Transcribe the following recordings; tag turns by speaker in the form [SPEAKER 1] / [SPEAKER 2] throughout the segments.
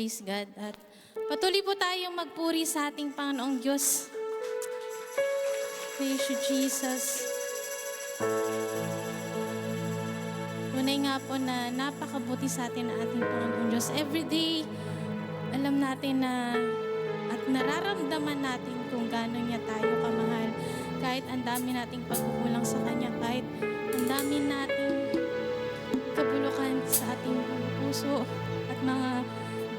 [SPEAKER 1] Praise God. At patuloy po tayong magpuri sa ating Panginoong Diyos. Praise you, Jesus. Tunay nga po na napakabuti sa atin ang ating Panginoong Diyos. Every day, alam natin na at nararamdaman natin kung gaano niya tayo kamahal. Kahit ang dami nating pagkukulang sa Kanya, kahit ang dami nating kabulukan sa ating puso at mga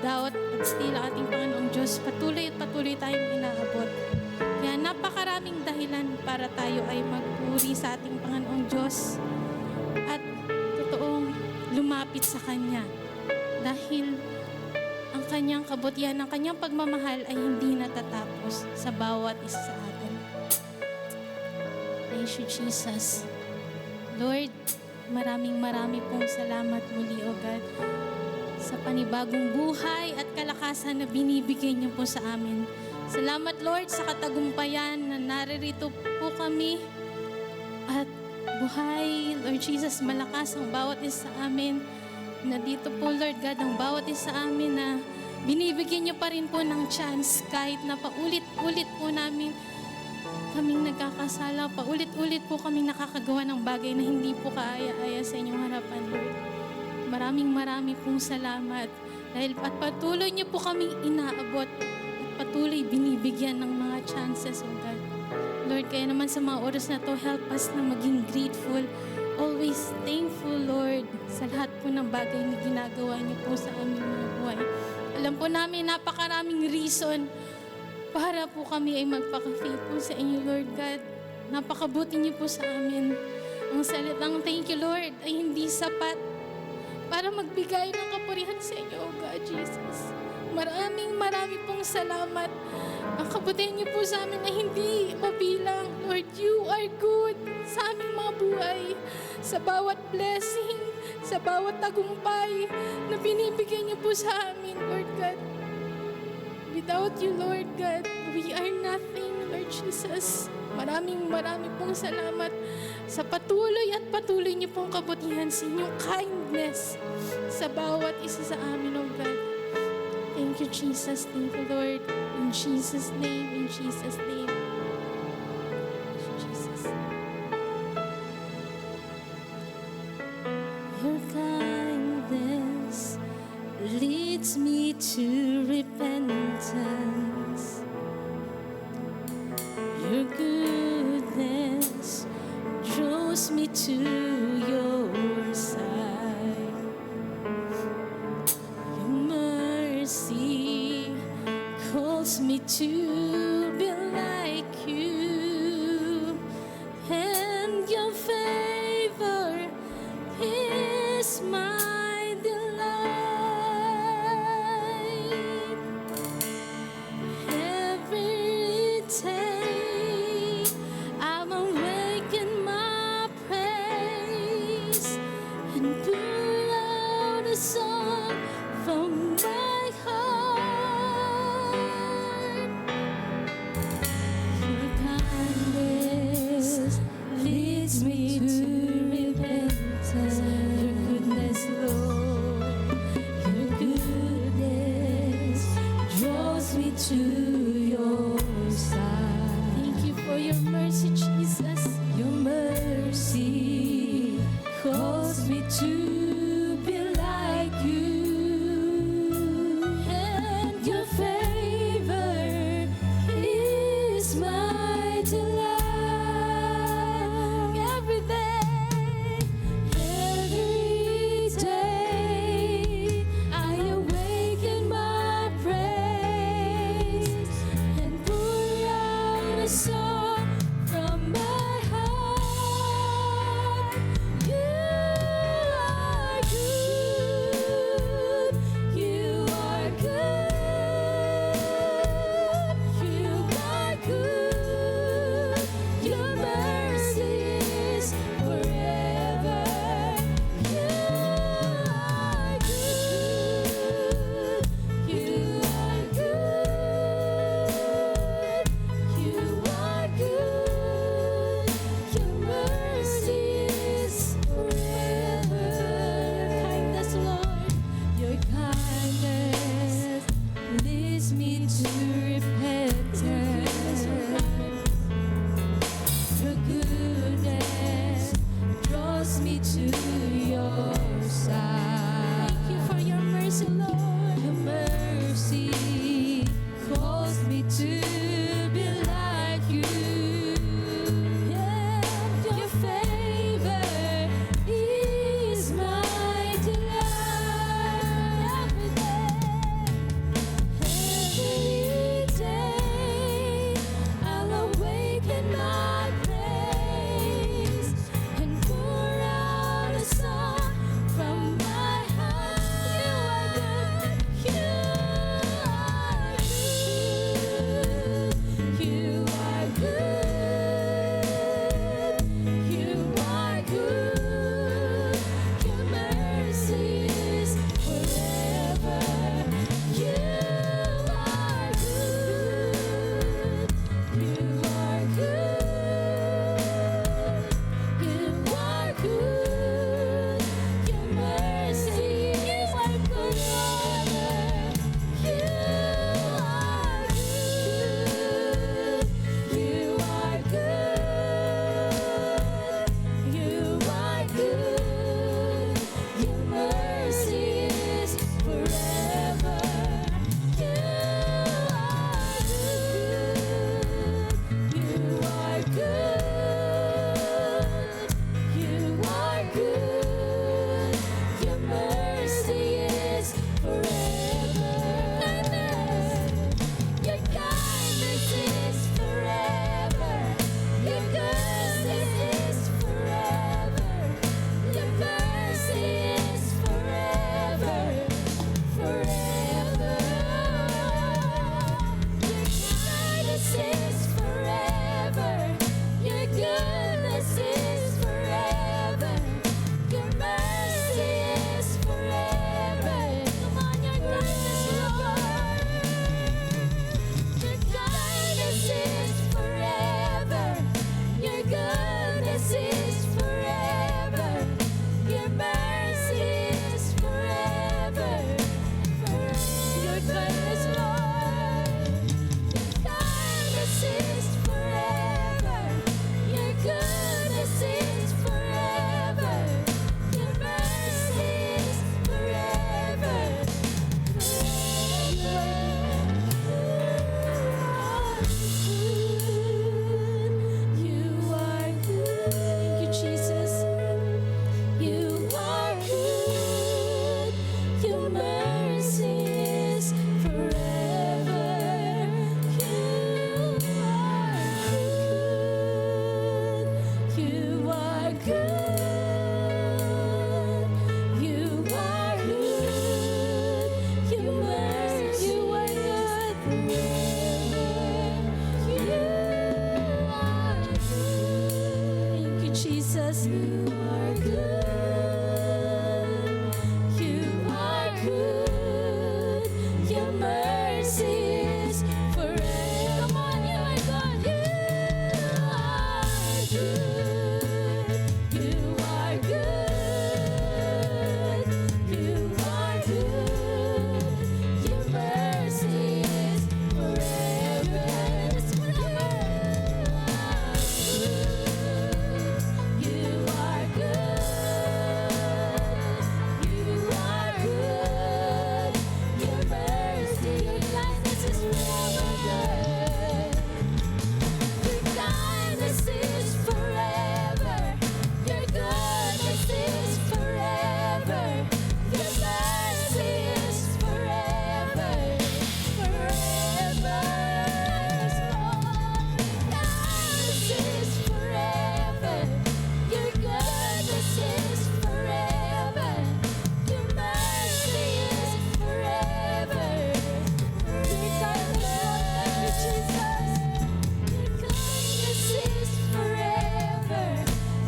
[SPEAKER 1] doubt at still ang ating Panginoong Diyos, patuloy at patuloy tayong inaabot. Kaya napakaraming dahilan para tayo ay magpuri sa ating Panginoong Diyos at totoong lumapit sa Kanya. Dahil ang Kanyang kabutihan, ang Kanyang pagmamahal ay hindi natatapos sa bawat isa sa atin. Praise you, Jesus. Lord, maraming pong salamat muli, O God, sa panibagong buhay at kalakasan na binibigay niyo po sa amin. Salamat, Lord, sa katagumpayan na naririto po kami at buhay, Lord Jesus, malakas ang bawat isa sa amin. Na dito po, Lord God, ang bawat isa sa amin na binibigyan niyo pa rin po ng chance kahit na paulit-ulit po namin kaming nagkakasala, paulit-ulit po kaming nakakagawa ng bagay na hindi po kaaya-aya sa inyong harapan, Lord. Maraming pong salamat dahil at patuloy niyo po kaming inaabot at patuloy binibigyan ng mga chances, O God. Lord, kaya naman sa mga oras na to, help us na maging grateful, always thankful, Lord, sa lahat po ng bagay na ginagawa niyo po sa aming mga buhay. Alam po namin, napakaraming reason para po kami ay magpaka-faithful sa inyo, Lord God. Napakabuti niyo po sa amin. Ang salitang thank you, Lord, ay hindi sapat para magbigay ng kapurihan sa inyo, O God, Jesus. Maraming pong salamat. Ang kabutihan niyo po sa amin ay hindi mabilang. Lord, you are good sa aming mga buhay. Sa bawat blessing, sa bawat tagumpay na binibigay niyo po sa amin, Lord God. Without you, Lord God, we are nothing, Lord Jesus. Maraming pong salamat sa patuloy at patuloy niyo pong kabutihan sa inyong kindness sa bawat isa sa amin, O God. Thank you, Jesus. Thank you, Lord. In Jesus' name, in Jesus' name. Thank you, Jesus. Your kindness leads me to repentance. Your goodness draws me to your side. Your mercy calls me to be like you, and your favor is my delight. Every day I'm awake in my praise and pour out a song from my heart. Your kindness leads me to repentance. Your goodness, Lord, your goodness draws me to your side. Thank you for your mercy, Jesus. Your mercy calls me to be like you, and your favor is my delight. Every day I awake in my praise and pour out a song from my heart. You are
[SPEAKER 2] me to repentance. Your goodness draws me to your side.
[SPEAKER 1] Thank you for your mercy, Lord.
[SPEAKER 2] Your mercy calls me to be like you.
[SPEAKER 1] Yeah.
[SPEAKER 2] Your favor is my delight. Every day I'll awaken my praise and pour out a song from my heart. You are good. You are good. You are good. Your mercy is forever. You are good. You are good. You are good. Your mercy is forever. You are good. You are good. You are good. Your mercy is forever. You are good. You are good. Your mercy is forever. Your kindness is forever. Your goodness is forever. Your mercy is forever. Forever. Your kindness is forever. Your goodness is forever. Your mercy is forever. Come on, your kindness, Lord. Your kindness is forever. Your goodness is forever. Your mercy is forever. Your goodness, Lord. Your kindness is forever. Your goodness is forever. Your mercy is forever. You are good. Thank you, Jesus. You are good. Your mercy is forever. You are good. You are good. You are good. Your mercy, you are good forever. You are good. Thank you, Jesus. You are good. You are good. Your mercy is forever. Come on, you are God. You are good. You are good. You are good. Your mercy is forever. It's You are good. You are good. Your mercy, your kindness is forever. Your kindness is forever. Your goodness is forever. Your mercy is forever. Forever. Kindness is forever. Your goodness is forever. Your mercy is forever. Your kindness, Jesus. Your kindness is forever.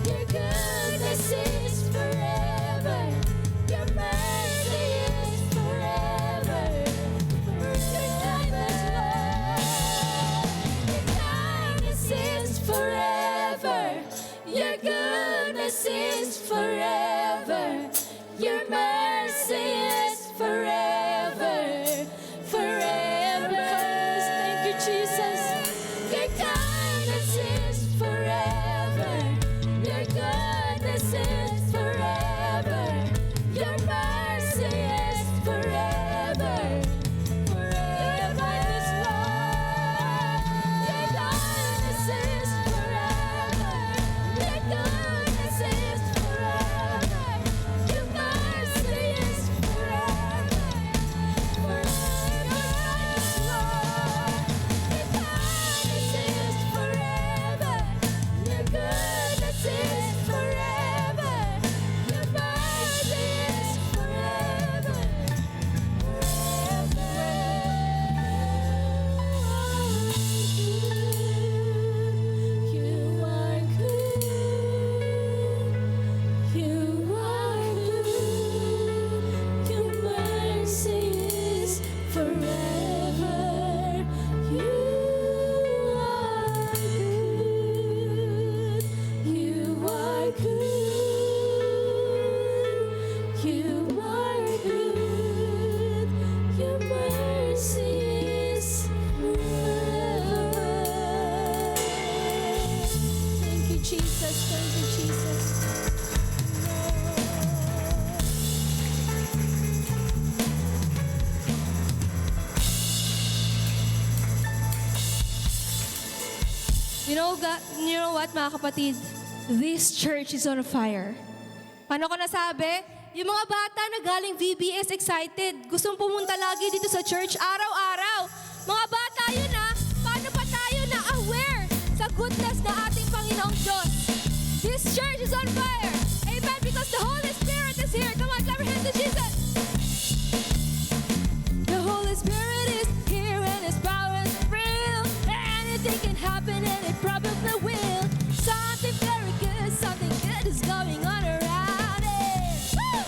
[SPEAKER 2] Your goodness is forever. Your mercy is forever. Your kindness, Lord. Your kindness is forever. Your goodness is forever. Your mercy is forever. Forever. Jesus. Your kindness is forever. Your goodness is forever. Your mercy is forever. Forever is Lord. Your kindness is forever. Your goodness is forever. Your mercy is forever. Forever is Lord. Your kindness is forever. Your goodness is forever. Your mercy is forever. You are good. You are good. Your mercy is forever. You are good. You are good. You are good. Your mercy is forever. Thank you, Jesus. Thank you, Jesus.
[SPEAKER 3] You know what, mga kapatid? This church is on fire. Paano ko nasabi? Yung mga bata na galing VBS excited, gustong pumunta lagi dito sa church araw-araw. Mga bata yun paano pa tayo na aware sa goodness na ating Panginoong Diyos? This church is on fire. Amen. Because the Holy Spirit is here. Come on, clap your hands to Jesus. The Holy Spirit is here and His power is real. Anything can happen and it probably will. Something very good, something good is going on around it. Woo!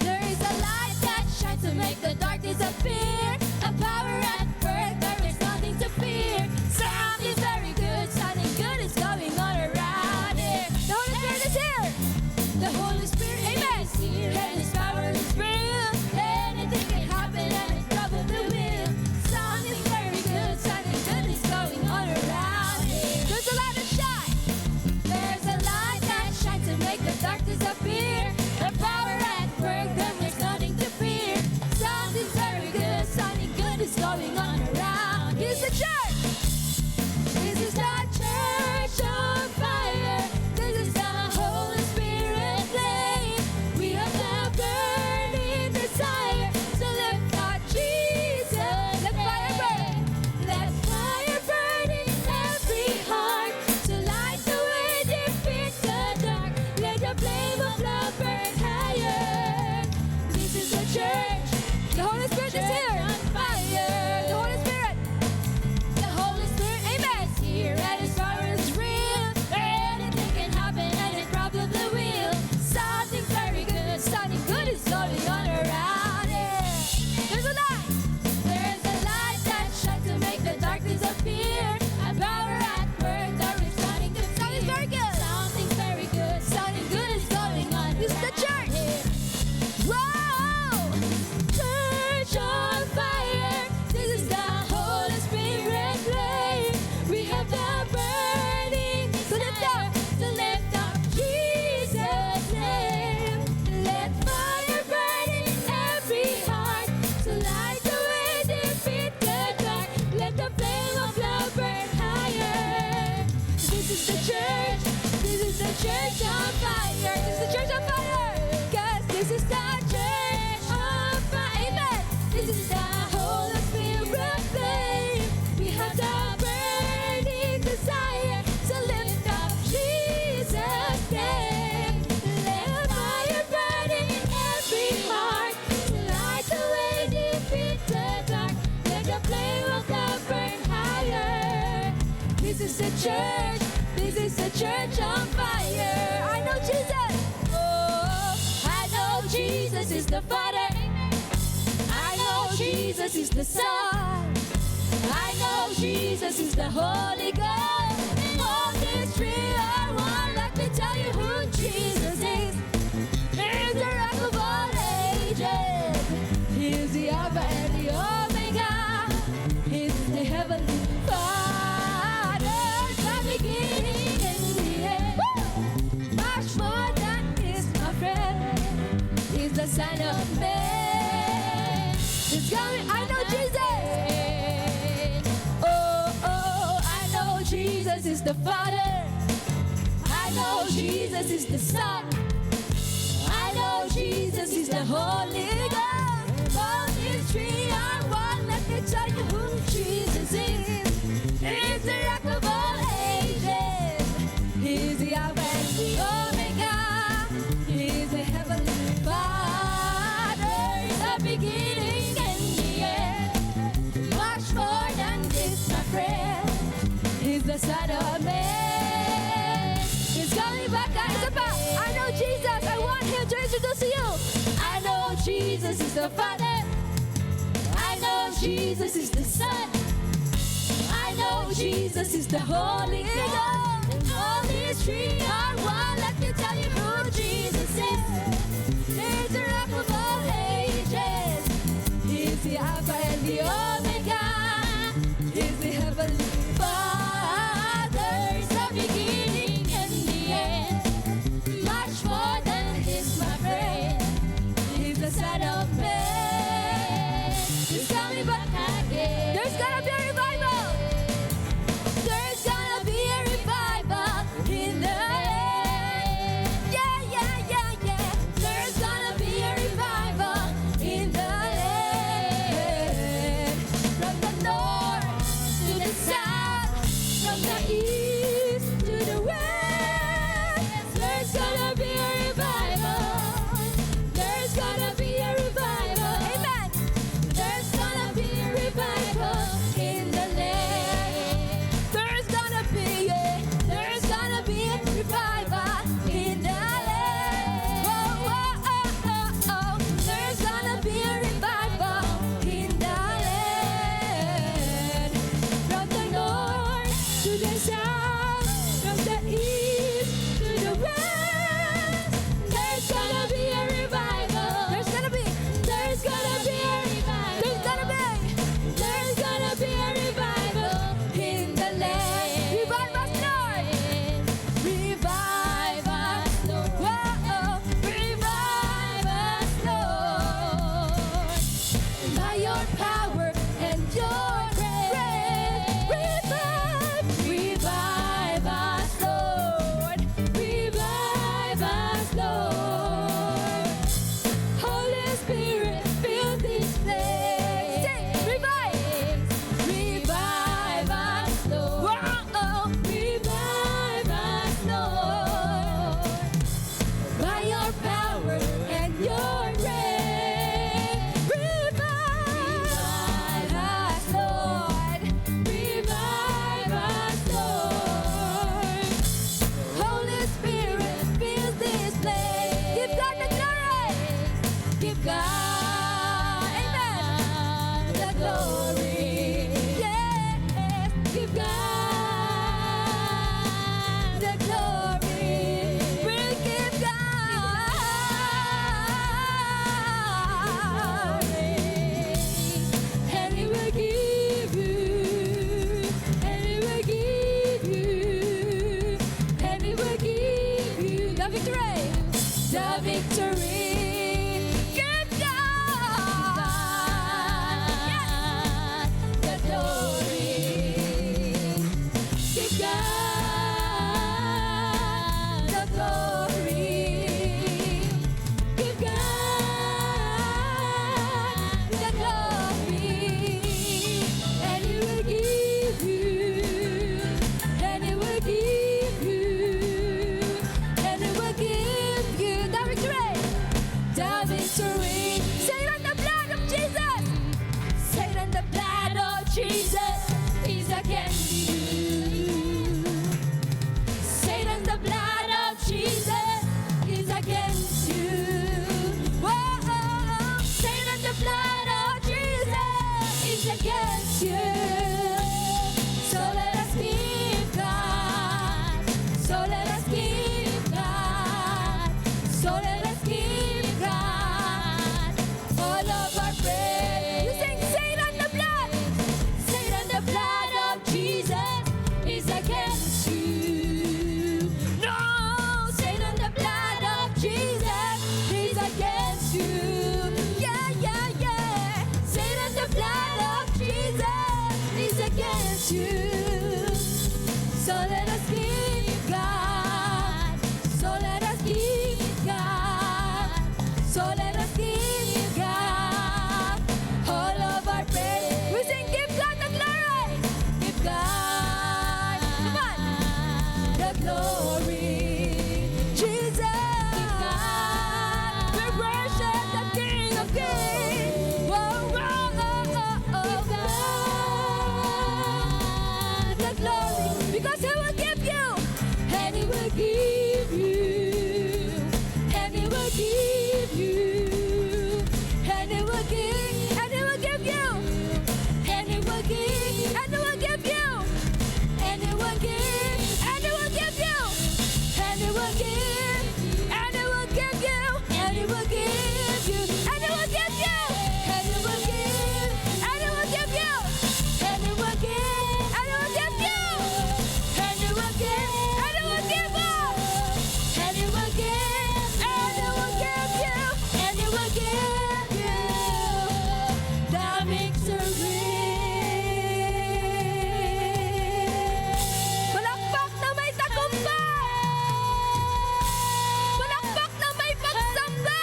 [SPEAKER 3] There is a light that shines to make the darkness appear. A power at work, there is nothing to fear. Something very good, something good is going on around it. The Holy Spirit is here. The Holy Spirit, amen, is here and His power is real. Anything can happen and it probably will. Something very good is going on around it. There's a light that shines. There's a light that shines to make the darkness appear. The power at work, there is nothing to fear. Something very good, something good is going on around. Here's the church. This is the church on fire. This is the Holy Spirit flame. We have the burning desire to lift up Jesus. Let fire burn. Let fire burn in every heart to light the way, defeat the dark. Let the flame of love burn higher. This is the church. The Holy Spirit is here. On fire. The Holy Spirit. The Holy Spirit, amen, is here and His power is real. Anything can happen and it probably will. Something very good, something good is going on around it. There's a light. There's a light that shines to make the darkness appear. A power at work, there is nothing to fear. Something very good. Something very good. Something good is going on. This is the church. Whoa! Church on fire. This is the Holy Spirit flame. We have the burning desire to lift up Jesus' name. Let fire burn in every heart to light the way, defeat the dark. Let the flame of love burn higher. This is the church. This is the church on fire. This is the church on fire. 'Cause this is the church on fire. Amen. This is the Holy Spirit flame. We have the burning desire to lift up Jesus' name. Let fire burn in every heart to light the way, defeat the dark. Let the flame of love burn higher. This is the church. This is the church on fire. I know Jesus. Oh, I know Jesus is the Father. I know Jesus is the Son. I know Jesus is the Holy Ghost. All these three are one. Let me tell you who Jesus is. He's the rock of all ages. He's the Alpha and the Omega. He's the heaven Jesus is the Father. I know Jesus is the Son. I know Jesus is the Holy Ghost. All these three are one. Let me tell you who Jesus is. He's the rock of all ages. He's the Alpha and the Omega. He's the Heavenly Father. He's the beginning and the end. Much more than this, my friend. He's the Son of Man. He's coming back, guys. I know Jesus. I want him to introduce to you. I know Jesus is the Father. I know Jesus is the Son. I know Jesus is the Holy Ghost. All these three are one. Let me tell you who Jesus is. He's the rock of all ages. He's the Alpha and the Omega. He's the Heavenly Father. He's the beginning and the end. Much more than his, my friend. He's the Son of Man. He's coming back again. There's gonna be a revival. There's gonna be a revival in the land. Yeah, yeah, yeah, yeah. There's gonna be a revival in the land. From the north to the south, from the east to the west, there's gonna be a revival. There's gonna be a revival. Amen. There's gonna be a revival in the land. There's gonna be there's gonna be a revival in the land. Oh, oh, oh, oh, oh. There's gonna be a revival in the land. From the north to the south, from the east to the west, there's gonna be a revival. There's gonna be a revival. There's gonna be a revival in the land. Revive us, Lord. Revive us, Lord. Whoa, revive us, Lord. By your power and your grace, revive us, Lord. Revive us, Lord. Holy Spirit, fill this place. Revive us, Lord. Revive us, Lord. By your power and your grace, revive us, Lord. Revive us, Lord. Holy Spirit, fill this place. Give God the glory. Give God, amen, the glory. Yes, give God the glory. We'll give God, and He will give you, and He will give you, and He will give you the victory. The victory. Give God the glory. Give God the glory. Give God the glory. And He will give you, and He will give you, and He will give you the victory. The victory. Satan, the blood of Jesus. Satan, the blood of Jesus is against you. Satan, the blood of Jesus is against you. Whoa, Satan, the blood of Jesus is against you. So let us give God. So let us give God. So let us give God all of our praise. You sing, Satan, the blood. Satan, the blood of Jesus is against you. No, Satan, the blood of Jesus is against you. Yeah, yeah, yeah. Satan, the blood of Jesus is against you. So let us give God. So let us give God. So let us give God all of our praise. We sing, give God the glory. Give God, come on, the glory. Jesus, we worship the King of Kings. Whoa, whoa, oh, oh, oh, God, the glory, because He will give you, and He will give you, and He will give you, and He will give, and He will give you, and He will give, and He will give you, and He will give, and He will give you, and He will give, and He will give you, and He will give you, and He will give you, and He will give, and He will give you, and He will give, and He will give you, and He will give, and He will give us, and He will give, and He will give you, and He will give you the victory. Palakpak na may tagumpay! Palakpak na may pagsamba!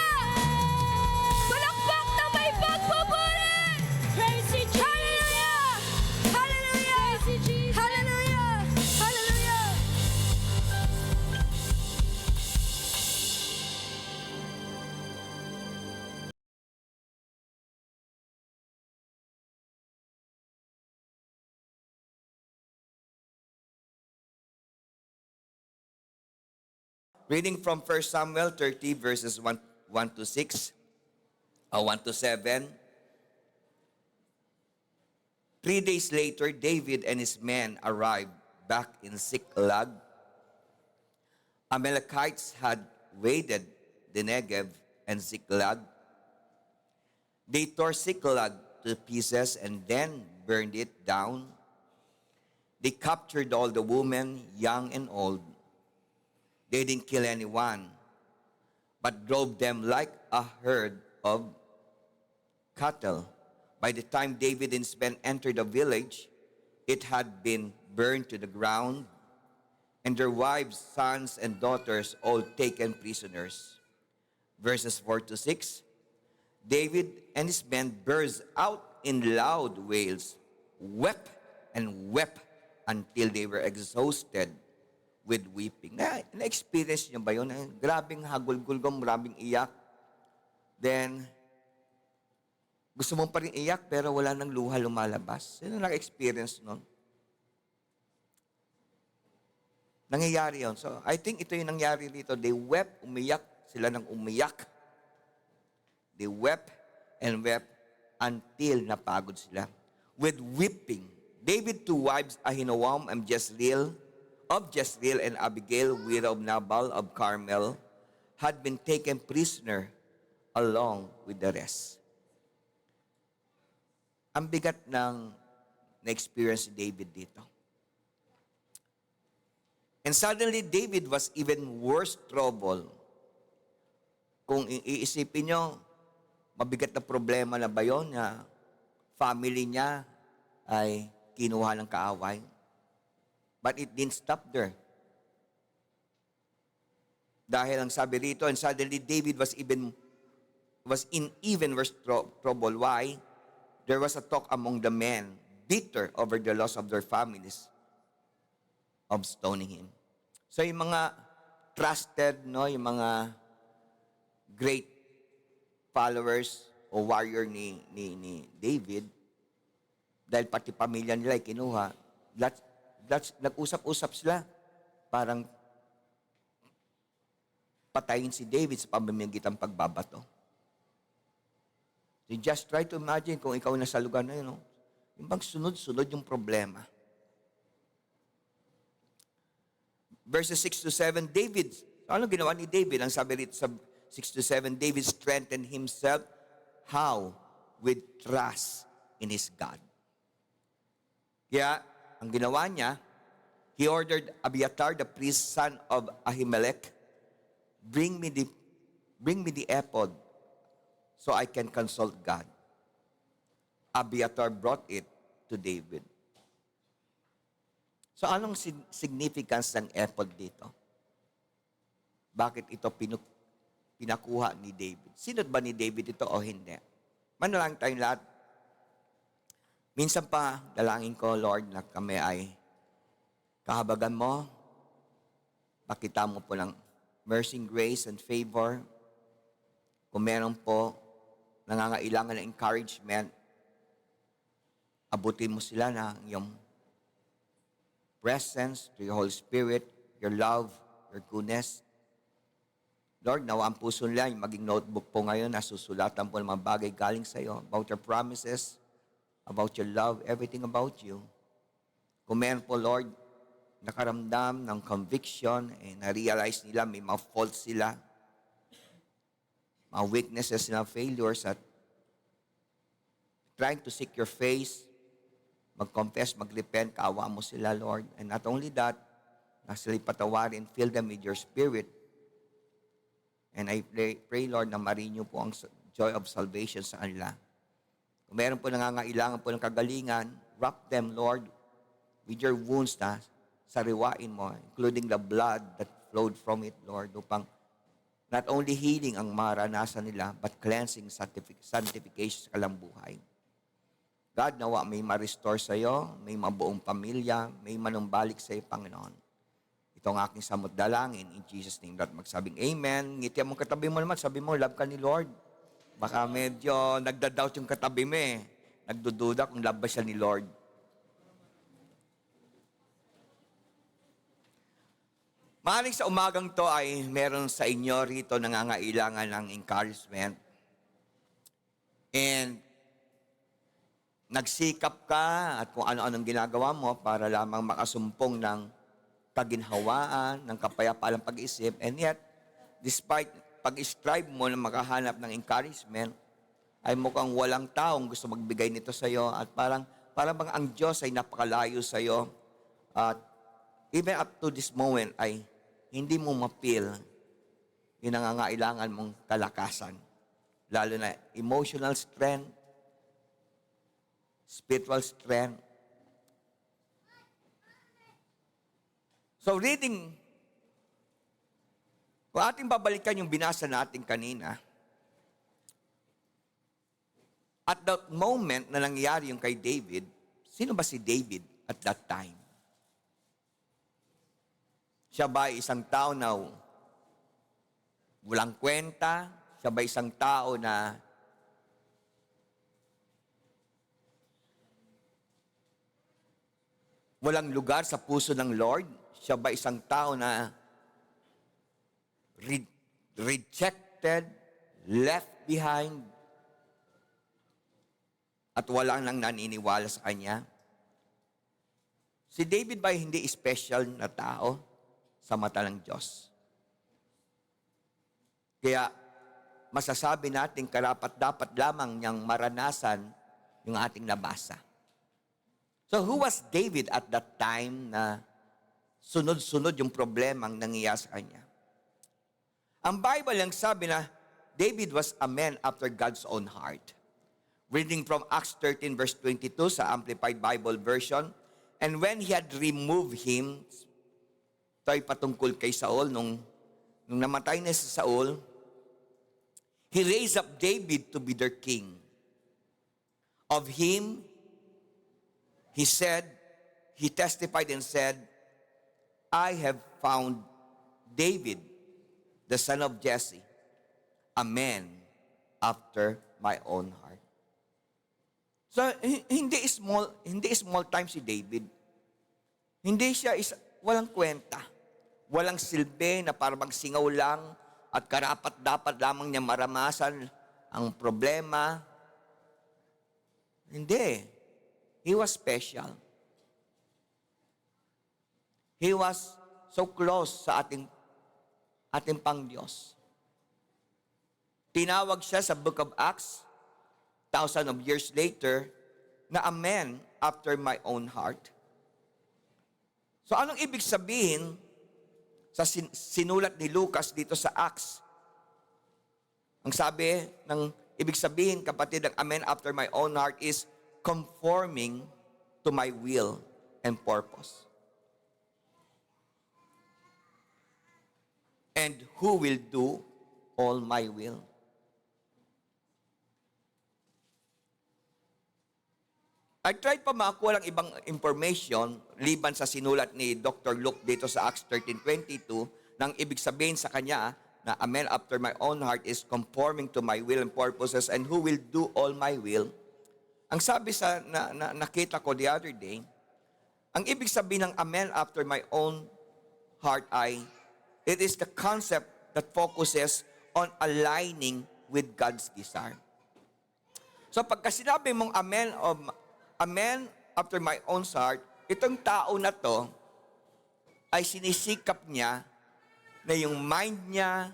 [SPEAKER 3] Palakpak na may pagpupuri!
[SPEAKER 2] Praise you, Jesus.
[SPEAKER 3] Hallelujah! Hallelujah!
[SPEAKER 2] Praise you, Jesus.
[SPEAKER 3] Hallelujah! Hallelujah!
[SPEAKER 4] Reading from 1 Samuel 30 verses 1 to 6, 1 to 7. 3 days later, David and his men arrived back in Ziklag. Amalekites had raided the Negev and Ziklag. They tore Ziklag to pieces and then burned it down. They captured all the women, young and old. They didn't kill anyone, but drove them like a herd of cattle. By the time David and his men entered the village, it had been burned to the ground, and their wives, sons, and daughters all taken prisoners. Verses 4 to 6, David and his men burst out in loud wails, wept and wept until they were exhausted with weeping. Na-experience nyo ba yun? Grabing hagulgulgong, grabing iyak. Then, gusto mong pa rin iyak pero wala nang luha lumalabas. Sino naka-experience nun? Nangyayari yun. So, I think ito yung nangyari dito. They wept, umiyak, sila nang umiyak. They wept and wept until napagod sila. With weeping, David two wives, Ahinoam and Jezreel, and Abigail, widow of Nabal of Carmel, had been taken prisoner along with the rest. Ang bigat ng na-experience ni David dito. And suddenly, David was even worse trouble. Kung iisipin nyo, mabigat na problema na ba yun na family niya ay kinuha ng kaaway? But it didn't stop there. Dahil ang sabi rito, and suddenly David was in even worse trouble. Why? There was a talk among the men, bitter over the loss of their families, of stoning him. So yung mga trusted, no, yung mga great followers o warrior ni David, dahil pati pamilya nila ay kinuha, nag-usap-usap sila, parang patayin si David sa pamamagitan ng pagbabato. So just try to imagine kung ikaw nasa lugar na yun, no? Yung bang sunod-sunod yung problema. Verses 6 to 7, David, ano ginawa ni David? Ang sabi rito sa 6 to 7, David strengthened himself. How? With trust in his God. Kaya, ang ginawa niya, he ordered Abiathar, the priest, son of Ahimelech, bring me the ephod so I can consult God. Abiathar brought it to David. So anong significance ng ephod dito? Bakit ito pinakuha ni David? Sinod ba ni David ito o hindi? Manalangin tayong lahat. Minsan pa, dalangin ko, Lord, na kami ay kahabagan mo. Pakita mo po ng mercy, grace, and favor. Kung meron po nangangailangan ng encouragement, abutin mo sila ng iyong presence, to your Holy Spirit, your love, your goodness. Lord, nawa ang puso nila yung maging notebook po ngayon na susulatan po ng mga bagay galing sa iyo about your promises, about your love, everything about you. Kung meron po, Lord, nakaramdam ng conviction, na-realize nila may mga faults sila, mga weaknesses sila, failures, at trying to seek your face, mag-confess, mag-repent, kaawa mo sila, Lord. And not only that, na sila'y patawarin, fill them with your spirit. And I pray, Lord, na ma-renew po ang joy of salvation sa kanila. Kung meron po nangangailangan po ng kagalingan, wrap them, Lord, with your wounds na sariwain mo, including the blood that flowed from it, Lord, upang not only healing ang maranasan nila, but cleansing, sanctification sa kalambuhay. God, nawa may ma-restore sa iyo, may mabuong pamilya, may manumbalik sa iyo, Panginoon. Ito ang aking samot dalangin. In Jesus' name, Lord, magsabing amen. Ngiti mo katabi mo naman, sabi mo, love ka ni Lord. Baka medyo nagda-doubt yung katabi mo eh. Nagdududa kung love ba siya ni Lord. Maaaring sa umagang to ay meron sa inyo rito nangangailangan ng encouragement. And nagsikap ka at kung ano-anong ginagawa mo para lamang makasumpong ng kaginhawaan, ng kapayapaan pag-isip. And yet, despite pag-strive mo na makahanap ng encouragement, ay mukhang walang taong gusto magbigay nito sa iyo at parang bang ang Diyos ay napakalayo sa iyo. At even up to this moment ay hindi mo mapil yung nangangailangan mong kalakasan. Lalo na emotional strength, spiritual strength. So reading, kung ating babalikan yung binasa natin kanina, at that moment na nangyari yung kay David, sino ba si David at that time? Siya ba isang tao na walang kwenta? Siya ba isang tao na walang lugar sa puso ng Lord? Siya ba isang tao na rejected, left behind, at walang nang naniniwala sa kanya? Si David ba hindi special na tao sa mata ng Diyos? Kaya masasabi natin karapat-dapat lamang niyang maranasan yung ating nabasa. So who was David at that time na sunod-sunod yung problemang nangyayari sa kanya? Ang Bible lang sabi na David was a man after God's own heart. Reading from Acts 13 verse 22 sa Amplified Bible Version, and when he had removed him, ito ay patungkol kay Saul, nung namatay na si Saul, he raised up David to be their king. Of him, he testified and said, I have found David, the son of Jesse, a man after my own heart. So, hindi small time si David. Hindi siya walang kwenta. Walang silbi na para magsingaw lang at karapat-dapat lamang niya maramasan ang problema. Hindi. He was special. He was so close sa ating Pang-Diyos. Tinawag siya sa Book of Acts, thousands of years later, na a man after my own heart. So anong ibig sabihin sa sinulat ni Lucas dito sa Acts? Ang sabi ng ibig sabihin, kapatid, ng a man after my own heart is conforming to my will and purpose. and who will do all my will. I tried pa makakuha ng ibang information liban sa sinulat ni Dr. Luke dito sa Acts 13:22 nang ibig sabihin sa kanya na a man after my own heart is conforming to my will and purposes and who will do all my will. Ang sabi sa nakita ko the other day, ang ibig sabihin ng a man after my own heart ay it is the concept that focuses on aligning with God's desire. So pagka sinabi mong a man after my own heart, itong tao na to ay sinisikap niya na yung mind niya,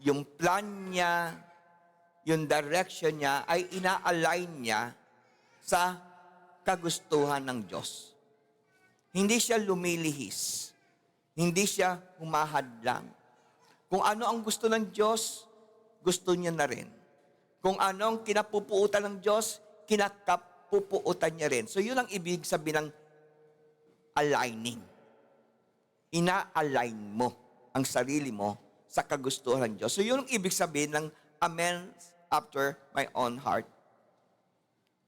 [SPEAKER 4] yung plan niya, yung direction niya ay ina-align niya sa kagustuhan ng Diyos. Hindi siya lumilihis. Hindi siya humahadlang. Kung ano ang gusto ng Diyos, gusto niya na rin. Kung ano ang kinapupuutan ng Diyos, kinakapupuutan niya rin. So yun ang ibig sabihin ng aligning. Ina-align mo ang sarili mo sa kagustuhan ng Diyos. So yun ang ibig sabihin ng a man after my own heart.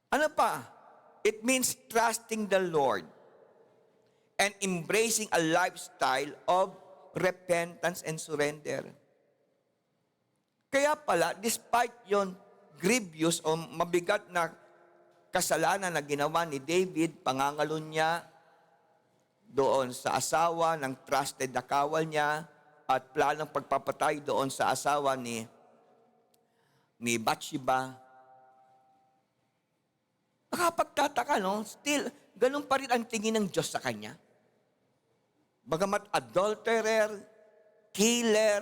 [SPEAKER 4] Ano pa? It means trusting the Lord and embracing a lifestyle of repentance and surrender. Kaya pala, despite yon grievous o mabigat na kasalanan na ginawa ni David, pangangalon niya doon sa asawa ng trusted na kawal niya at planong pagpapatay doon sa asawa ni Bathsheba. Nakapagtataka, no? Still, ganun pa rin ang tingin ng Diyos sa kanya. Bagamat adulterer, killer,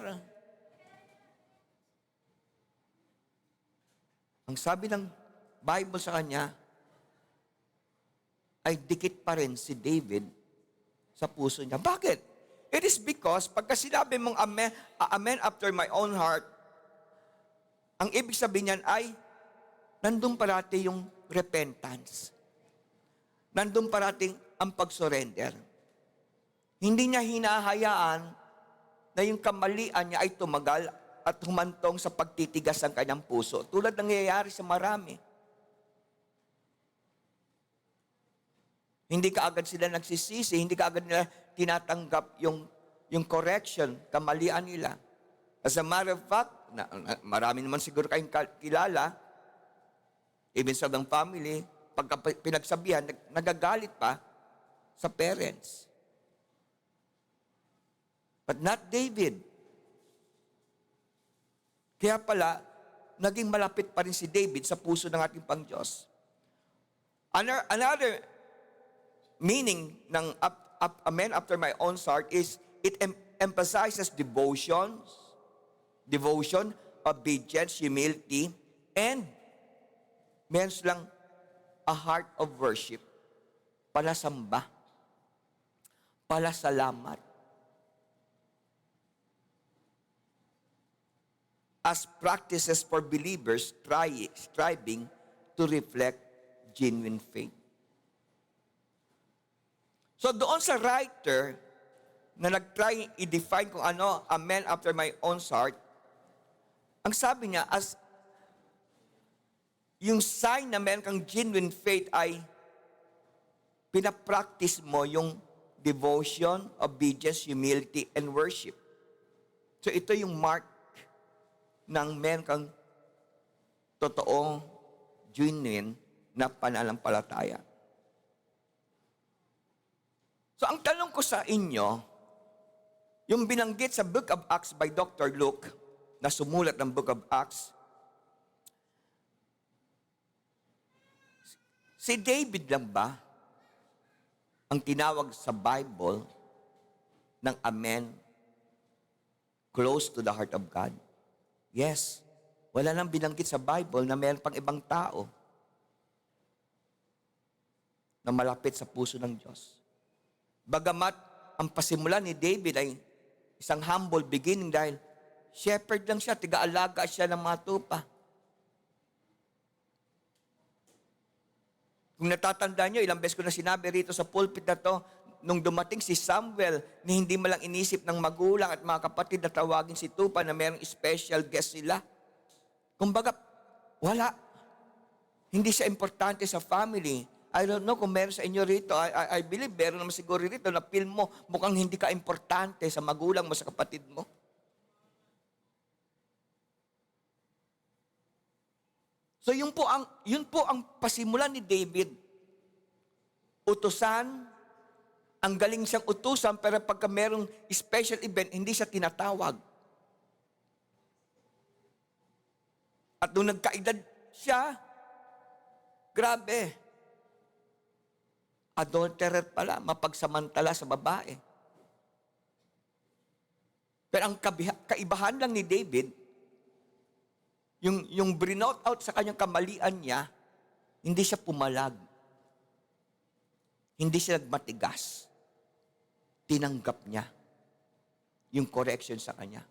[SPEAKER 4] ang sabi ng Bible sa kanya, ay dikit pa rin si David sa puso niya. Bakit? It is because, pagka sinabi mong a man after my own heart, ang ibig sabihin niyan ay, nandun parati yung repentance. Nandun parating ang pag-surrender. Hindi niya hinahayaan na yung kamalian niya ay tumagal at humantong sa pagtitigas ng kanyang puso. Tulad ng nangyayari sa marami. Hindi kaagad sila nagsisisi, hindi kaagad nila tinatanggap yung correction, kamalian nila. As a matter of fact, marami naman siguro kayong kilala, even sa ng family, pagka pinagsabihan, nagagalit pa sa parents. But not David. Kaya pala, naging malapit pa rin si David sa puso ng ating Pangdiyos. Another meaning ng a man after my own heart is it emphasizes devotion, obedience, humility, and means lang a heart of worship. Palasamba. Palasalamat. As practices for believers striving to reflect genuine faith. So doon sa writer na nag-try i-define kung ano a man after my own heart, ang sabi niya, as yung sign na meron kang genuine faith ay pinapractice mo yung devotion, obedience, humility, and worship. So ito yung mark ng meron kang totoo, genuine na pananampalataya. So ang tanong ko sa inyo, yung binanggit sa Book of Acts by Dr. Luke, na sumulat ng Book of Acts, si David lang ba ang tinawag sa Bible ng a man close to the heart of God? Yes. Wala nang binanggit sa Bible na mayroon pang ibang tao na malapit sa puso ng Diyos. Bagamat ang pasimula ni David ay isang humble beginning dahil shepherd lang siya, tiga-alaga siya ng mga tupa. Kung natatandaan nyo, ilang beses ko na sinabi rito sa pulpit na to, nung dumating si Samuel, na hindi malang inisip ng magulang at mga kapatid na tawagin si Tupa na mayroong special guest sila. Kumbaga, wala. Hindi siya importante sa family. I don't know kung meron sa inyo rito. I believe meron naman siguro rito na feel mo mukhang hindi ka importante sa magulang mo, sa kapatid mo. So yun po ang pasimulan ni David. Utusan, ang galing siyang utusan, pero pagka merong special event, hindi siya tinatawag. At nung nagkaedad siya, grabe, adulterer pala, mapagsamantala sa babae. Pero ang kaibahan lang ni David, yung brinout out sa kanyang kamalian niya, hindi siya pumalag. Hindi siya nagmatigas. Tinanggap niya yung correction sa kanya.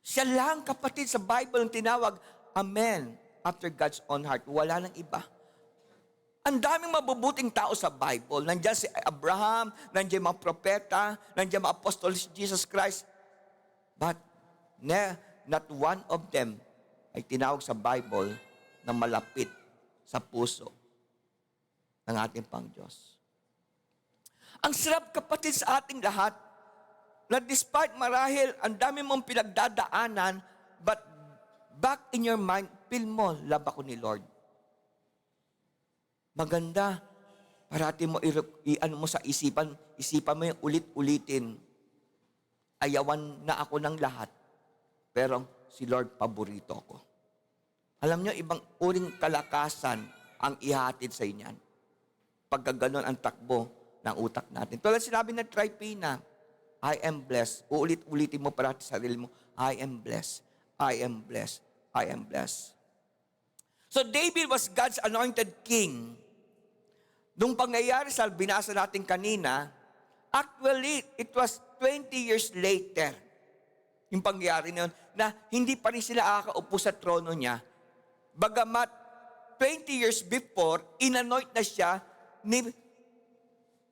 [SPEAKER 4] Siya lang, kapatid, sa Bible ang tinawag, a man after God's own heart. Wala nang iba. Ang daming mabubuting tao sa Bible. Nandiyan si Abraham, nandiyan mga propeta, nandiyan mga apostles, Jesus Christ. But not one of them ay tinawag sa Bible na malapit sa puso ng ating pang Diyos. Ang sarap, kapatid, sa ating lahat, na despite marahil ang dami mong pinagdadaanan, but back in your mind, feel mo, love ako ni Lord. Maganda, parati mo iano mo sa isipan mo yung ulit-ulitin. Ayawan na ako ng lahat, pero si Lord paborito ko. Alam nyo, ibang uring kalakasan ang ihatid sa inyan. Pagka ganun ang takbo ng utak natin. Tulad sinabi ng Tripina, I am blessed. Uulit-ulitin mo parati sa sarili mo, I am blessed. I am blessed. I am blessed. So David was God's anointed king. Nung pangyayari sa binasa natin kanina, actually, it was 20 years later, yung pangyayari na yun, na hindi pa rin sila akaupo sa trono niya. Bagamat 20 years before, inanoint na siya ni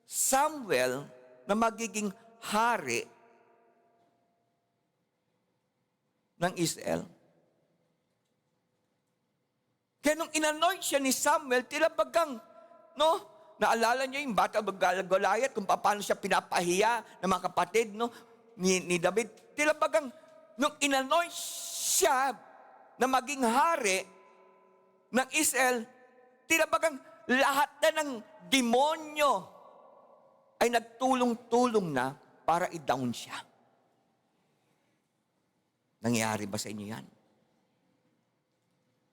[SPEAKER 4] Samuel na magiging hari ng Israel. Kaya nung inanoint siya ni Samuel, tila bagang, naalala niyo yung bata Goliath, kung paano siya pinapahiya ng mga kapatid, ni David. Tila bagang, nung inanoint siya na maging hari ng Israel, tila bagang lahat na ng demonyo ay nagtulong-tulong na para i-down siya. Nangyayari ba sa inyo yan?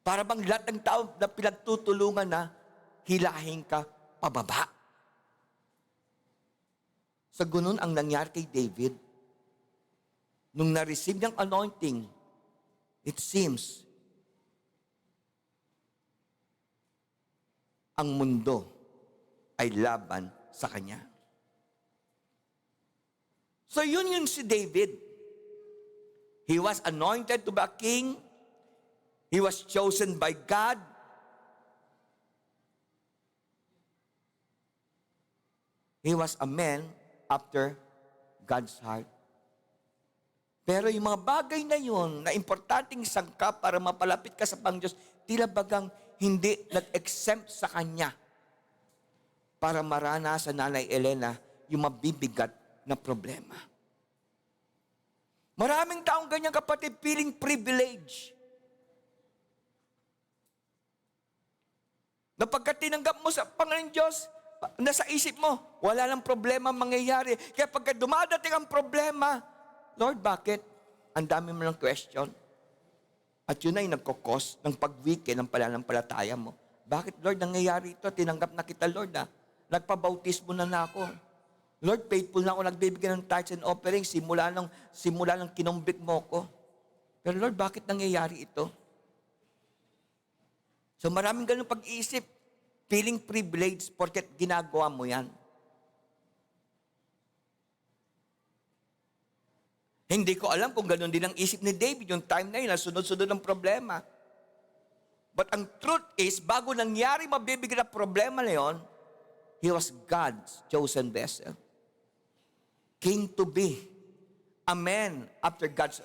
[SPEAKER 4] Para bang lahat ng tao na pinagtutulungan na hilahin ka pababa? Sa ganun ang nangyari kay David. Nung na-receive niyang anointing, it seems, ang mundo ay laban sa kanya. So yun si David. He was anointed to be a king. He was chosen by God. He was a man after God's heart. Pero yung mga bagay na yun, na importanteng sangkap para mapalapit ka sa Pangdiyos, tila bagang hindi nag-exempt sa kanya para maranasan Nanay Elena yung mabibigat na problema. Maraming taong ganyan, kapatid, feeling privilege. Na pagka tinanggap mo sa Panginoon Diyos, nasa isip mo, wala lang problema mangyayari. Kaya pagka dumadating ang problema, Lord, bakit? Ang dami mo ng question. At yun ay nagkukos ng pag-weaken ng pananampalataya mo. Bakit, Lord, nangyayari ito? Tinanggap na kita, Lord, Nagpabautismo na ako. Lord, faithful na ako nagbibigay ng tithes and offerings simula ng kinumbit mo ko. Pero Lord, bakit nangyayari ito? So maraming ganun pag-iisip, feeling privileged porket ginagawa mo yan. Hindi ko alam kung ganun din ang isip ni David yung time na yun, na sunod-sunod ang problema. But ang truth is, bago nangyari mabibigyan na problema na yun, he was God's chosen vessel. King to be a man after God's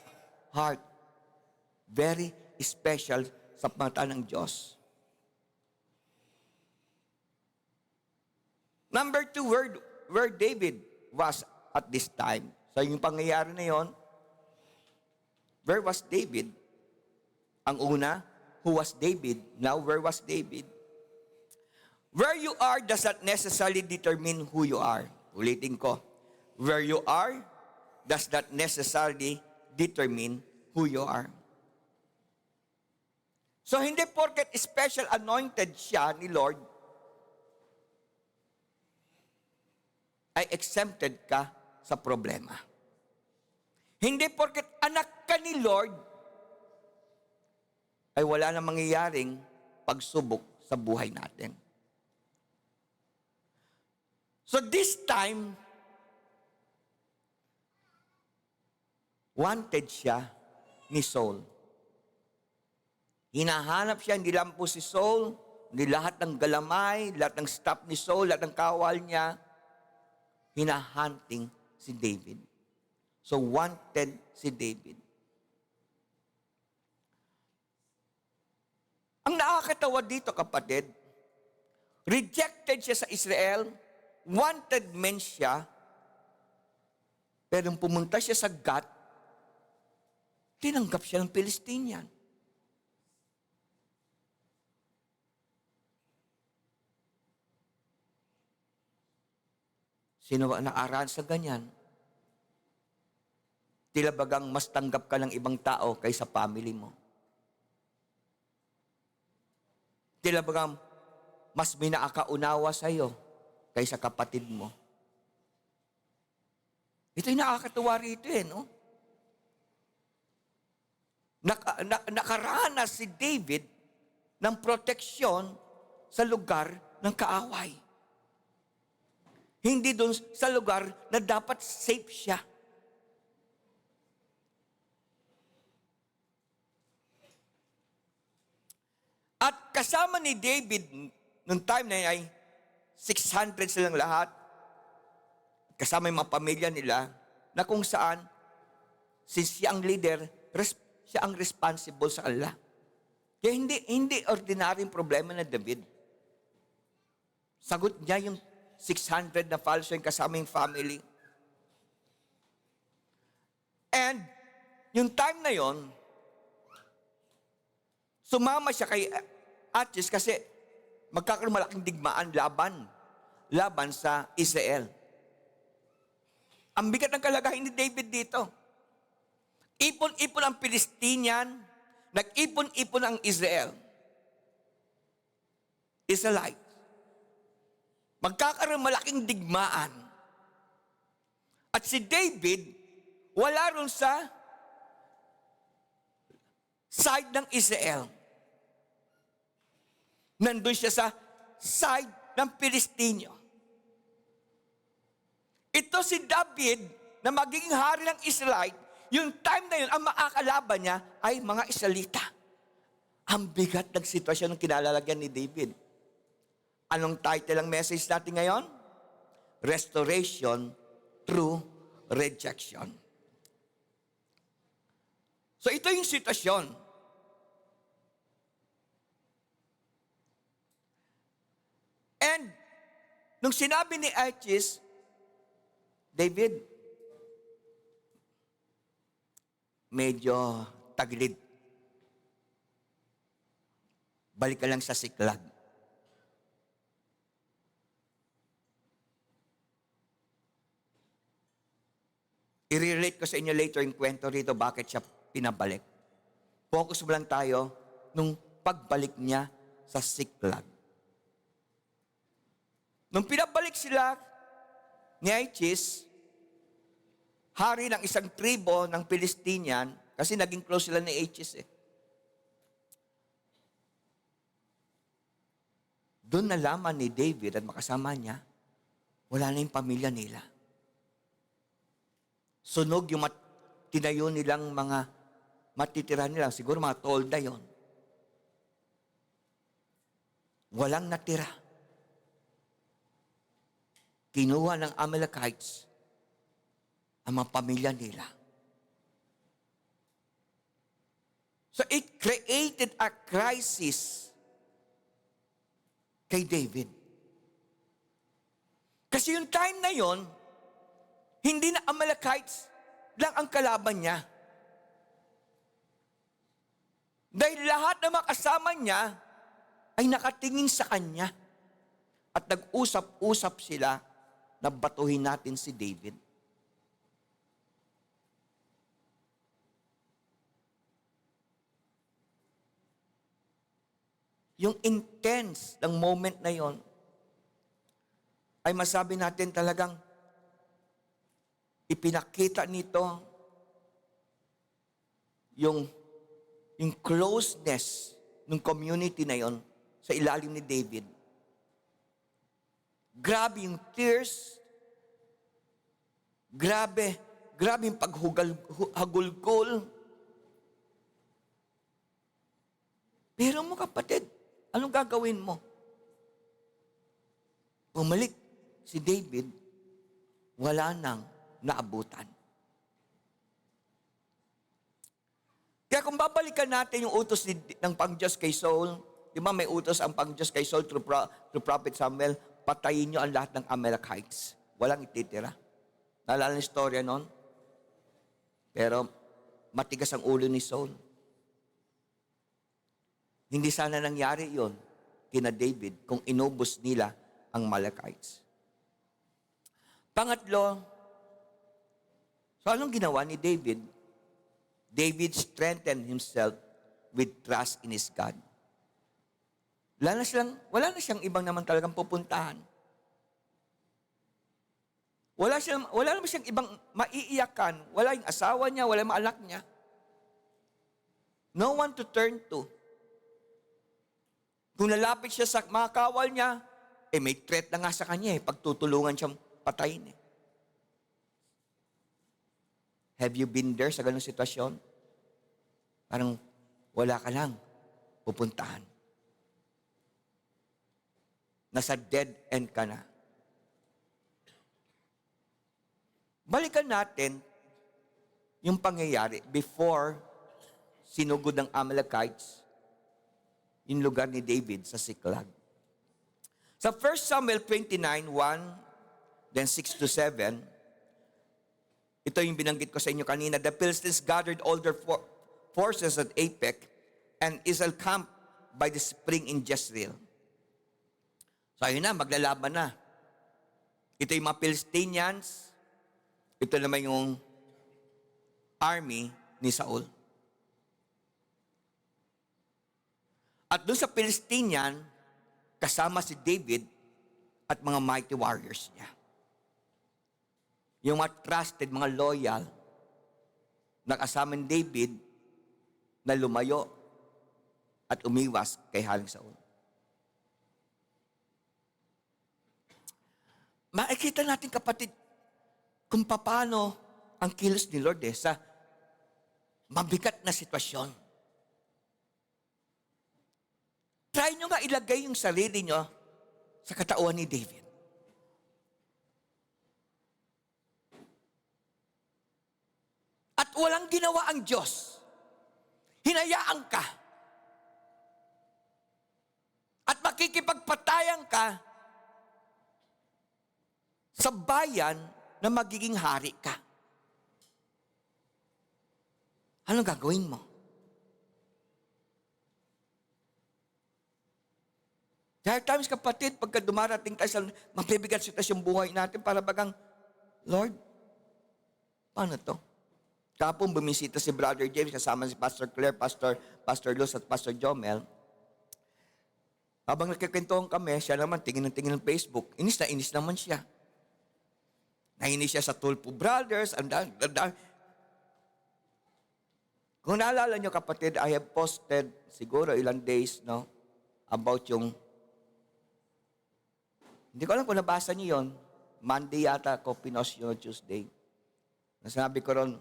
[SPEAKER 4] heart. Very special sa mata ng Diyos. Number 2, where David was at this time. So yung pangyayari na yon, where was David? Ang una, who was David? Now, where was David? Where you are does not necessarily determine who you are. Ulitin ko. Where you are does not necessarily determine who you are. So, hindi porket special anointed siya ni Lord, ay exempted ka sa problema. Hindi porket anak ka ni Lord, ay wala na mangyayaring pagsubok sa buhay natin. So this time, wanted siya ni Saul. Hinahanap siya, hindi lang po si Saul, hindi lahat ng galamay, lahat ng staff ni Saul, lahat ng kawal niya, hinahunting si David. So wanted si David. Ang nakakatawa dito, kapatid, rejected siya sa Israel, wanted man siya, pero nung pumunta siya sa Gat, tinanggap siya ng Palestinian. Sino ba nakaraan sa ganyan? Tila bagang mas tanggap ka ng ibang tao kaysa family mo. Tila bagang mas may nakakaunawa sa'yo kaysa kapatid mo. Ito'y nakakatuwa rito no? Nakaranas si David ng proteksyon sa lugar ng kaaway. Hindi doon sa lugar na dapat safe siya. At kasama ni David, nung time na yun ay 600 silang lahat. Kasama yung mga pamilya nila, na kung saan, since siya ang leader, siya ang responsible sa kanila. Kaya hindi ordinaryong problema na David. Sagot niya yung 600 na followers yung kasama yung family. And, yung time na yon, sumama siya kay Achis kasi magkakaroon malaking digmaan laban sa Israel. Ang bigat ng kalagayan ni David dito. Ipon-ipon ang Palestinian, nag-ipon-ipon ang Israel. Israelite. Magkakaroon malaking digmaan. At si David, wala ron sa side ng Israel. Nandun siya sa side ng Pilistino. Ito si David, na magiging hari ng Israelite, yung time na yun, ang makakalaban niya ay mga Israelita. Ang bigat ng sitwasyon ng kinalalagyan ni David. Anong title ang message natin ngayon? Restoration through rejection. So ito yung sitwasyon. And nung sinabi ni Achis, David, medyo tagilid. Balik ka lang sa Siklag. I-relate ko sa inyo later yung kwento rito bakit siya pinabalik. Focus mo lang tayo nung pagbalik niya sa Siklag. Nung pinabalik sila ni Achis, hari ng isang tribo ng Palestinian, kasi naging close sila ni Achis Doon nalaman ni David at makasama niya, wala na yung pamilya nila. Sunog yung tinayo nilang mga matitira nila. Siguro mga tolda yon. Walang natira. kinuha ng Amalekites ang mga pamilya nila. So it created a crisis kay David. Kasi yung time na yon, hindi na Amalekites lang ang kalaban niya. Dahil lahat ng mga kasama niya ay nakatingin sa kanya. At nag-usap-usap sila na batuhin natin si David. Yung intense ng moment na yon ay masabi natin talagang ipinakita nito yung closeness ng community na yon sa ilalim ni David. Grabe yung tears. Grabe yung paghagulgol. Pero mo kapatid, anong gagawin mo? Bumalik si David, wala nang naabutan. Kaya kung babalikan natin yung utos ng Pang-Diyos kay Saul, di ba may utos ang Pang-Diyos kay Saul through Prophet Samuel, patayin nyo ang lahat ng Amalekites. Walang ititira. Naalala ng istorya nun? Pero matigas ang ulo ni Saul. Hindi sana nangyari yon kina David kung inubos nila ang Amalekites. Pangatlo, so anong ginawa ni David? David strengthened himself with trust in his God. Wala na siyang ibang naman talagang pupuntahan. Wala naman siyang ibang maiiyakan. Wala yung asawa niya, wala yung anak niya. No one to turn to. Kung lalapit siya sa mga kawal niya, may threat na nga sa kanya pagtutulungan siyang patayin Have you been there sa ganung sitwasyon? Parang wala ka lang pupuntahan. Nasa dead end ka na. Balikan natin yung pangyayari before sinugod ng Amalekites yung lugar ni David sa Siklag. Sa 1 Samuel 29:1, then 6-7, ito yung binanggit ko sa inyo kanina. The Philistines gathered all their forces at Aphek, and Israel camped by the spring in Jezreel. So ayun na, maglalaban na. Ito yung mga Philistinians. Ito naman yung army ni Saul. At doon sa Philistinian, kasama si David at mga mighty warriors niya. Yung mga trusted, mga loyal, na kasama ni David na lumayo at umiwas kay Haring Saul. Makikita natin kapatid kung paano ang kilos ni Lord sa mabigat na sitwasyon. Try nyo nga ilagay yung sarili nyo sa katauhan ni David. At walang ginawa ang Diyos. Hinayaan ka. At makikipagpatayan ka sa bayan na magiging hari ka. Anong gagawin mo? There are times, kapatid, pagka dumarating tayo sa mabibigat sitwasyon buhay natin, para bagang, Lord, paano to? Kapong bumisita si Brother James, kasama si Pastor Claire, Pastor Luz at Pastor Jomel. Habang nagkikwentuhan kami, siya naman tingin ng Facebook. Inis naman siya. Nainis siya sa Tulpo Brothers. Kung naalala nyo, kapatid, I have posted siguro ilang days, about yung, hindi ko alam kung nabasa niyo yon. Monday yata ko pinost yun, Tuesday. Nasabi ko ron,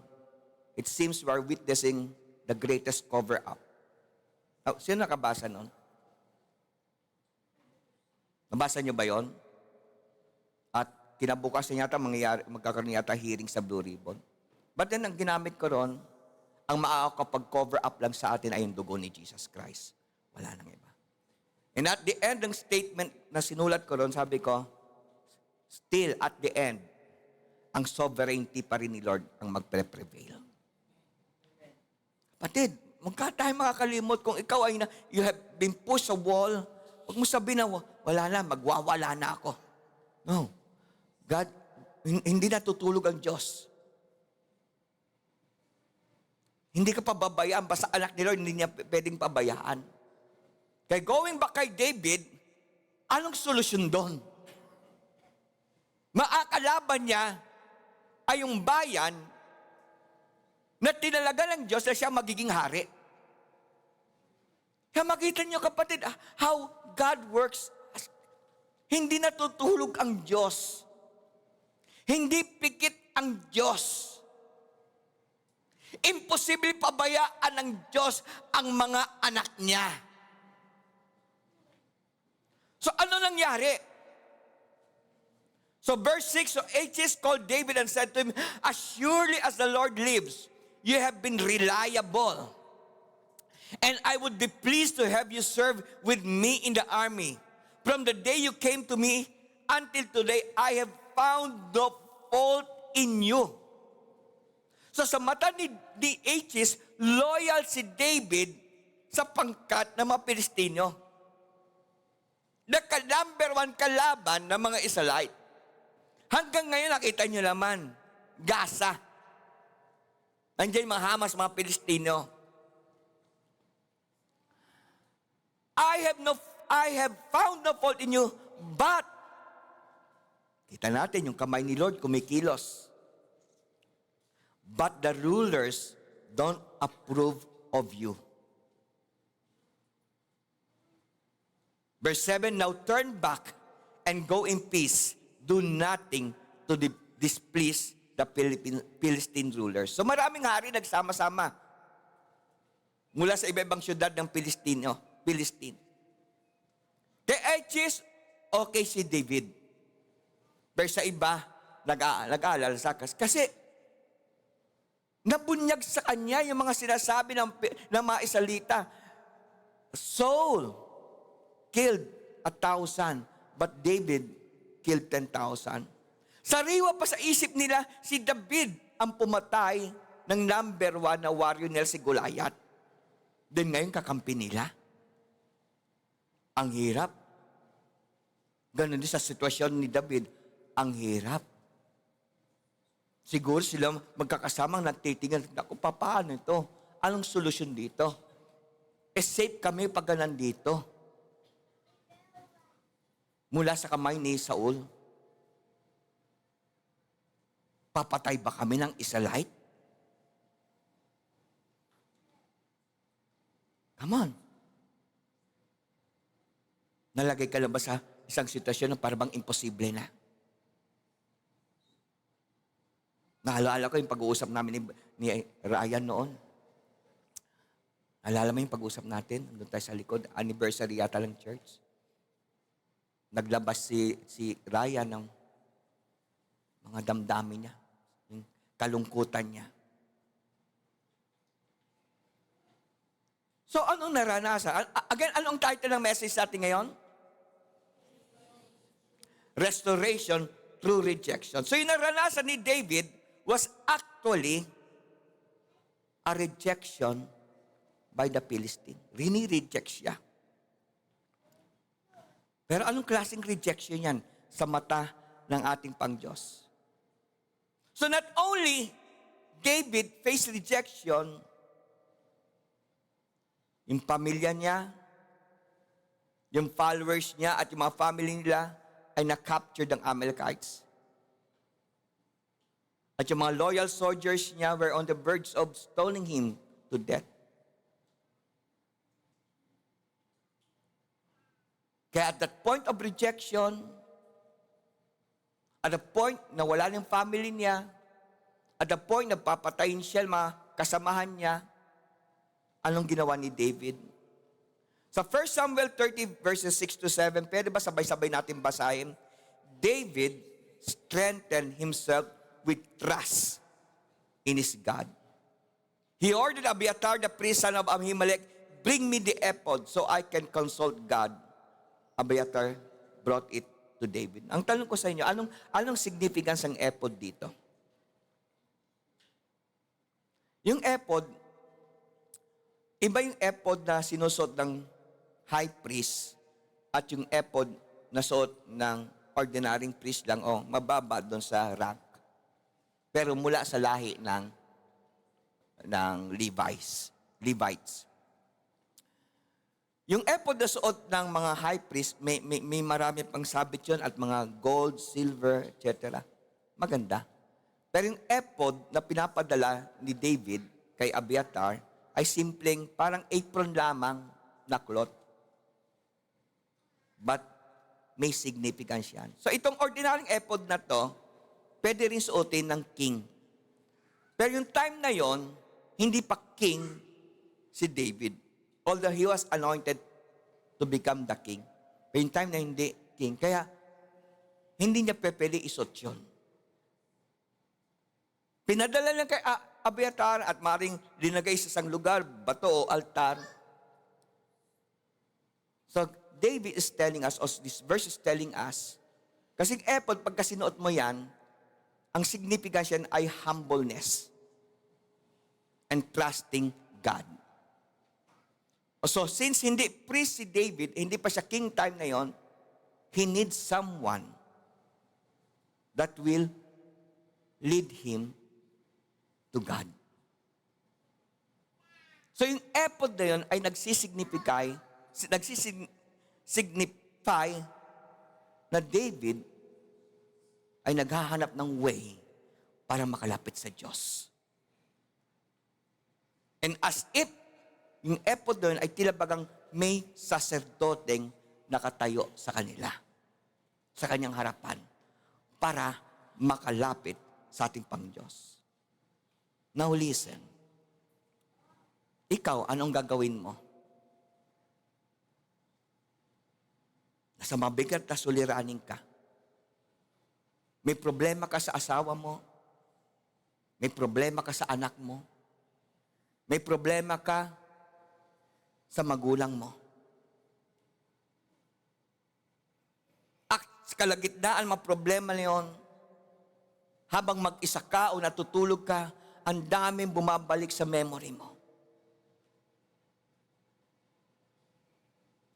[SPEAKER 4] it seems we are witnessing the greatest cover-up. Sino nakabasa nun? Nabasa niyo ba yon? At kinabukasan yata magkakaroon yata hearing sa Blue Ribbon. But then, ang ginamit ko ron, ang makakapag-cover up lang sa atin ay yung dugo ni Jesus Christ. Wala nang iba. And at the end ng statement na sinulat ko ron, sabi ko, still at the end, ang sovereignty pa rin ni Lord ang magpre-prevail. Kapatid, magka tayo makakalimot kung ikaw ay you have been pushed sa wall, huwag mo sabihin na, wala na, magwawala na ako. No. God, hindi natutulog ang Diyos. Hindi ka pababayaan, basta anak ni Lord, hindi niya pwedeng pabayaan. Kaya going back kay David, anong solusyon doon? Maakalaban niya ay yung bayan na tinalaga ng Diyos na siya magiging hari. Kaya makita niyo kapatid, how God works. Hindi natutulog ang Diyos. Hindi pikit ang Diyos. Imposible pabayaan ng Diyos ang mga anak niya. So ano nangyari? So verse 6, so Achish called David and said to him, as surely as the Lord lives, you have been reliable. And I would be pleased to have you serve with me in the army. From the day you came to me until today, I have found no fault in you. So sa mata ni Achish, loyal si David sa pangkat ng mga Pilistino. Number 1 kalaban ng mga Israelite. Hanggang ngayon nakita nyo naman, Gaza. Nandiyan mga Hamas, mga Pilistino. I have found no fault in you, but kita natin yung kamay ni Lord kumikilos. But the rulers don't approve of you. Verse 7, now turn back and go in peace. Do nothing to displease the Philistine rulers. So maraming hari nagsama-sama mula sa iba-ibang syudad ng Philistine. Kay Achish, okay si David. Pero sa iba, nag-aalala sa kasi nabunyag sa kanya yung mga sinasabi ng mga Israelita. Saul killed 1,000, but David killed 10,000. Sariwa pa sa isip nila, si David ang pumatay ng number 1 na warrior nila si Goliath. Then ngayon kakampi nila. Ang hirap. Ganon din sa sitwasyon ni David, ang hirap. Siguro sila magkakasamang nagtitingnan, naku, paano ito? Anong solusyon dito? Safe kami pag nandito. Mula sa kamay ni Saul. Papatay ba kami ng Israelite? Come on. Nalagay ka lang ba sa isang sitwasyon na parang imposible na? Naalala ko yung pag-uusap namin ni Ryan noon. Naalala mo yung pag-uusap natin? Doon tayo sa likod. Anniversary yata ng church. Naglabas si Ryan ng mga damdamin niya. Yung kalungkutan niya. So, anong naranasan? Again, anong title ng message sa atin ngayon? Restoration through rejection. So, yung naranasan ni David was actually a rejection by the Philistine. Rini-reject siya. Pero anong klaseng rejection yan sa mata ng ating Pang-Diyos? So not only David faced rejection, yung pamilya niya, yung followers niya at yung mga family nila ay na-captured ng Amalekites. At yung mga loyal soldiers niya were on the verge of stoning him to death. Kaya at that point of rejection, at the point na wala ng family niya, at the point na papatayin siya, mga kasamahan niya, anong ginawa ni David? Sa 1 Samuel 30 verses 6 to 7, pwede ba sabay-sabay natin basahin? David strengthened himself with trust in his God. He ordered Abiathar, the priest, son of Ahimelech, bring me the ephod so I can consult God. Abiathar brought it to David. Ang tanong ko sa inyo, anong significance ng ephod dito? Yung ephod, iba yung ephod na sinusuot ng high priest at yung ephod na suot ng ordinaryong priest lang o mababa doon sa rank. Pero mula sa lahi ng Levites. Yung ephod na suot ng mga high priest, may marami pang sabit yun at mga gold, silver, etc. Maganda. Pero yung ephod na pinapadala ni David kay Abiathar ay simpleng parang apron lamang na cloth. But may significance yan. So itong ordinaryong ephod na to, pwede rin suotin ng king. Pero yung time na yon, hindi pa king si David. Although he was anointed to become the king. Pero yung time na hindi king. Kaya, hindi niya pwede isuot yun. Pinadala lang kay Abiathar at maring linagay sa isang lugar, bato o altar. So, David is telling us, or this verse is telling us, kasi ephod, pagka sinuot mo yan, ang significance yan ay humbleness and trusting God. So, since hindi priest si David, hindi pa siya king time na yon, he needs someone that will lead him to God. So, yung ephod na yon ay nagsisignify na David ay naghahanap ng way para makalapit sa Diyos. And as if yung ephod doon ay tila bagang may saserdoteng nakatayo sa kanila, sa kanyang harapan, para makalapit sa ating Pangdiyos. Now listen, ikaw, anong gagawin mo? Nasa mabigat na suliranin ka. May problema ka sa asawa mo. May problema ka sa anak mo. May problema ka sa magulang mo. At sa kalagitnaan mga problema na yun, habang mag-isa ka o natutulog ka, ang daming bumabalik sa memory mo.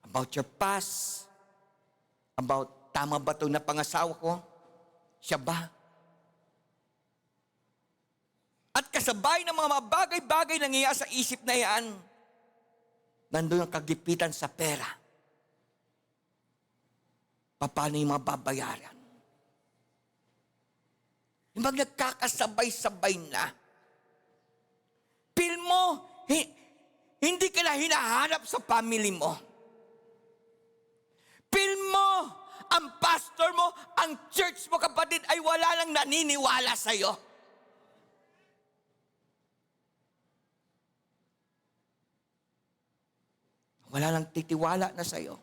[SPEAKER 4] About your past, about tama ba ito na pangasawa ko? Siya ba? At kasabay ng mga bagay-bagay nangyayari sa isip na yan, nandun ang kagipitan sa pera. Paano yung mababayaran? Yung mga nagkakasabay-sabay na, feel mo, hindi ka na hinahanap sa family mo. Feel mo, ang pastor mo, ang church mo, kapatid, ay wala nang naniniwala sa'yo. Wala nang titiwala na sa'yo.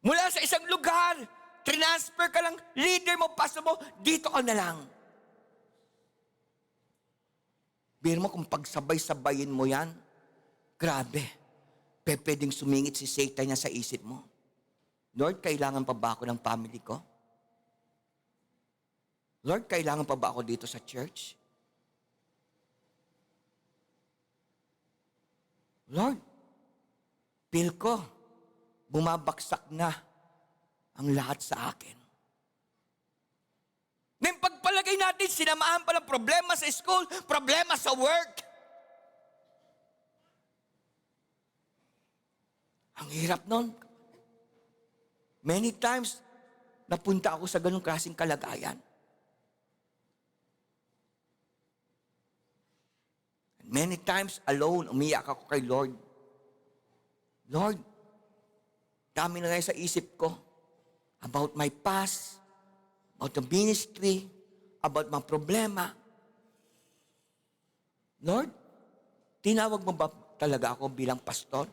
[SPEAKER 4] Mula sa isang lugar, transfer ka lang, leader mo, pastor mo, dito ka na lang. Biro mo kung pagsabay-sabayin mo yan, grabe, pwedeng sumingit si Satan niya sa isip mo. Lord, kailangan pa ba ako ng family ko? Lord, kailangan pa ba ako dito sa church? Lord, feel ko, bumabaksak na ang lahat sa akin. May pagpalagay natin, sinamahan pa ng problema sa school, problema sa work. Ang hirap nun. Many times, napunta ako sa ganung klaseng kalagayan. Many times, alone, umiyak ako kay Lord. Lord, dami na ngayon sa isip ko about my past, about the ministry, about mga problema. Lord, tinawag mo ba talaga ako bilang pastor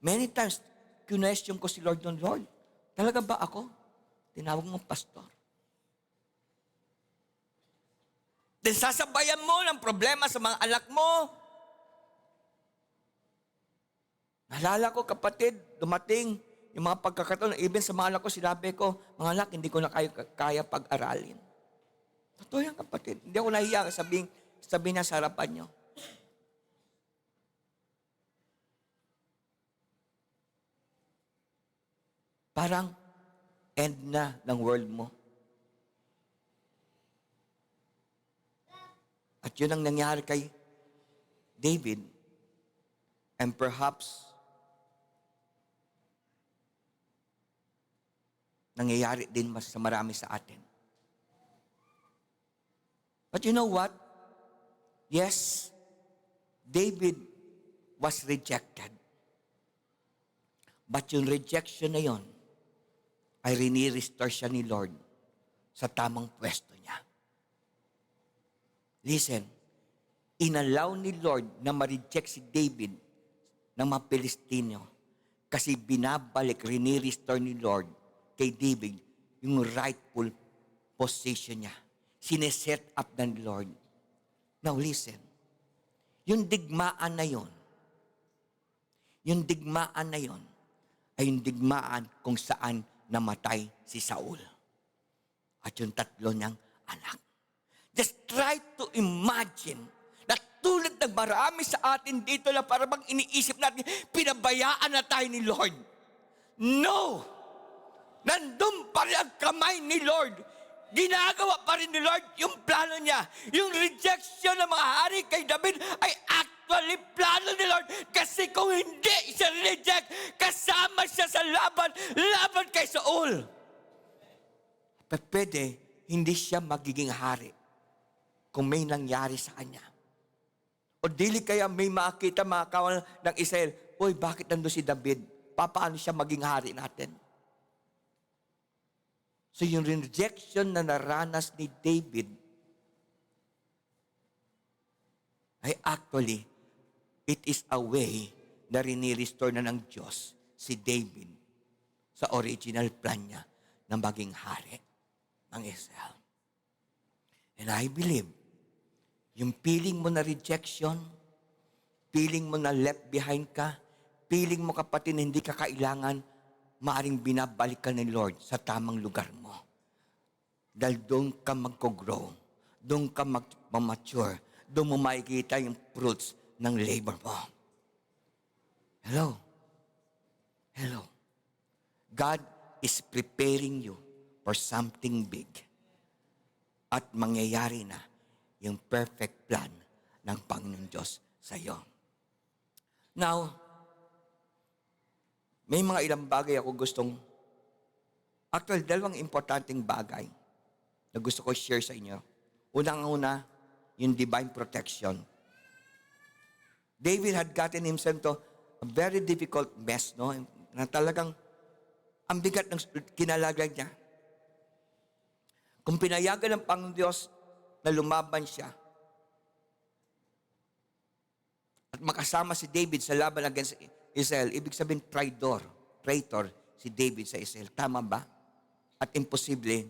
[SPEAKER 4] Many times, question ko si Lord noon, Lord, talaga ba ako? Tinawag mo pastor. Then sasabayan mo ng problema sa mga anak mo. Naalala ko, kapatid, dumating yung mga pagkakataon, even sa mga anak ko, sinabi ko, mga anak, hindi ko na kaya pag-aralin. Totoo yan, kapatid. Hindi ako nahiya sabihin niya sa harapan niyo. Parang end na ng world mo. At yun ang nangyari kay David. And perhaps, nangyayari din mas sa marami sa atin. But you know what? Yes, David was rejected. But yung rejection na yon ay rini-restore siya ni Lord sa tamang pwesto niya. Listen, inallow ni Lord na ma-reject si David ng mga Pilistino kasi binabalik, rini-restore ni Lord kay David yung rightful position niya. Sineset up ng Lord. Now listen, yung digmaan na yon ay yung digmaan kung saan namatay si Saul. At yung 3 niyang anak. Just try to imagine na tulad ng marami sa atin dito na parang iniisip natin, pinabayaan na tayo ni Lord. No! Nandun pa rin ang kamay ni Lord. Ginagawa pa rin ni Lord yung plano niya. Yung rejection ng mga hari kay David ay actually plano ni Lord. Kasi kung hindi siya reject, kasama siya sa laban kay Saul. Pwede, hindi siya magiging hari kung may nangyari sa kanya. O dili kaya may makita mga kawan ng Israel, uy, bakit nandun si David? Paano siya maging hari natin? So yung rejection na naranas ni David ay actually, it is a way na rini-restore na ng Diyos si David sa original plan niya na maging hari ng Israel. And I believe, yung feeling mo na rejection, feeling mo na left behind ka, feeling mo kapatid na hindi ka kailangan, maaring binabalik ka ni Lord sa tamang lugar mo. Dahil doon ka magko-grow, doon ka mag-mature, doon mo makikita yung fruits ng labor mo. Hello? Hello? God is preparing you for something big. At mangyayari na yung perfect plan ng Panginoon Diyos sa iyo. Now, may mga ilang bagay ako gustong, actually, 2 importanteng bagay na gusto ko share sa inyo. Unang-una, yung divine protection. David had gotten himself to a very difficult mess, no? Na talagang ang bigat ng kinalagay niya. Kung pinayagan ng Panginoon Diyos na lumaban siya at makasama si David sa laban against Israel, ibig sabihin traitor si David sa Israel. Tama ba? At imposible,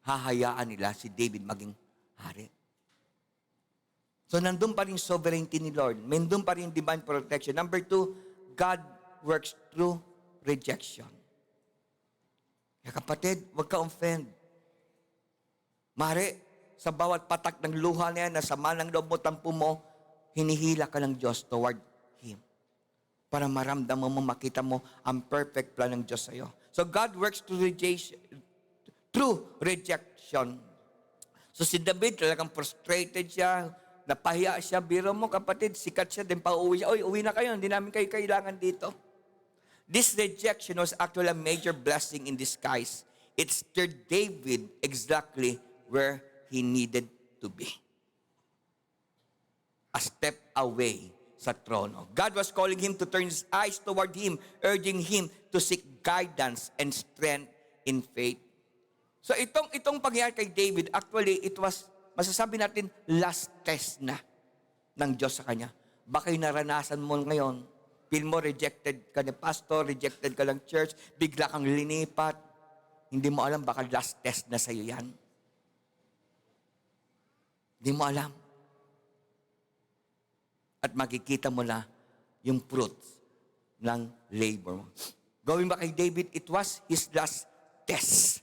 [SPEAKER 4] hahayaan nila si David maging hari. So nandun pa rin sovereignty ni Lord. Nandun pa rin divine protection. Number 2, God works through rejection. Kaya kapatid, huwag ka offend. Mare, sa bawat patak ng luha niya na sama ng loob mo, tampo mo, hinihila ka ng Diyos toward Him. Para maramdaman mo, makita mo ang perfect plan ng Diyos sa iyo. So God works through rejection. So si David talagang frustrated siya, napahiya siya. Biro mo kapatid, sikat siya, din pa-uwi siya. Oy, uwi na kayo, hindi namin kayo kailangan dito. This rejection was actually a major blessing in disguise. It stirred David exactly where he needed to be. A step away sa trono. God was calling him to turn his eyes toward Him, urging him to seek guidance and strength in faith. So itong pangyayari kay David, actually, it was, masasabi natin, last test na ng Diyos sa kanya. Baka naranasan mo ngayon, Feel mo rejected ka ni pastor, rejected ka ng church, bigla kang linipat. Hindi mo alam, baka last test na sa'yo yan. Hindi mo alam. At makikita mo na yung fruits ng labor mo. Going back kay David, it was his last test.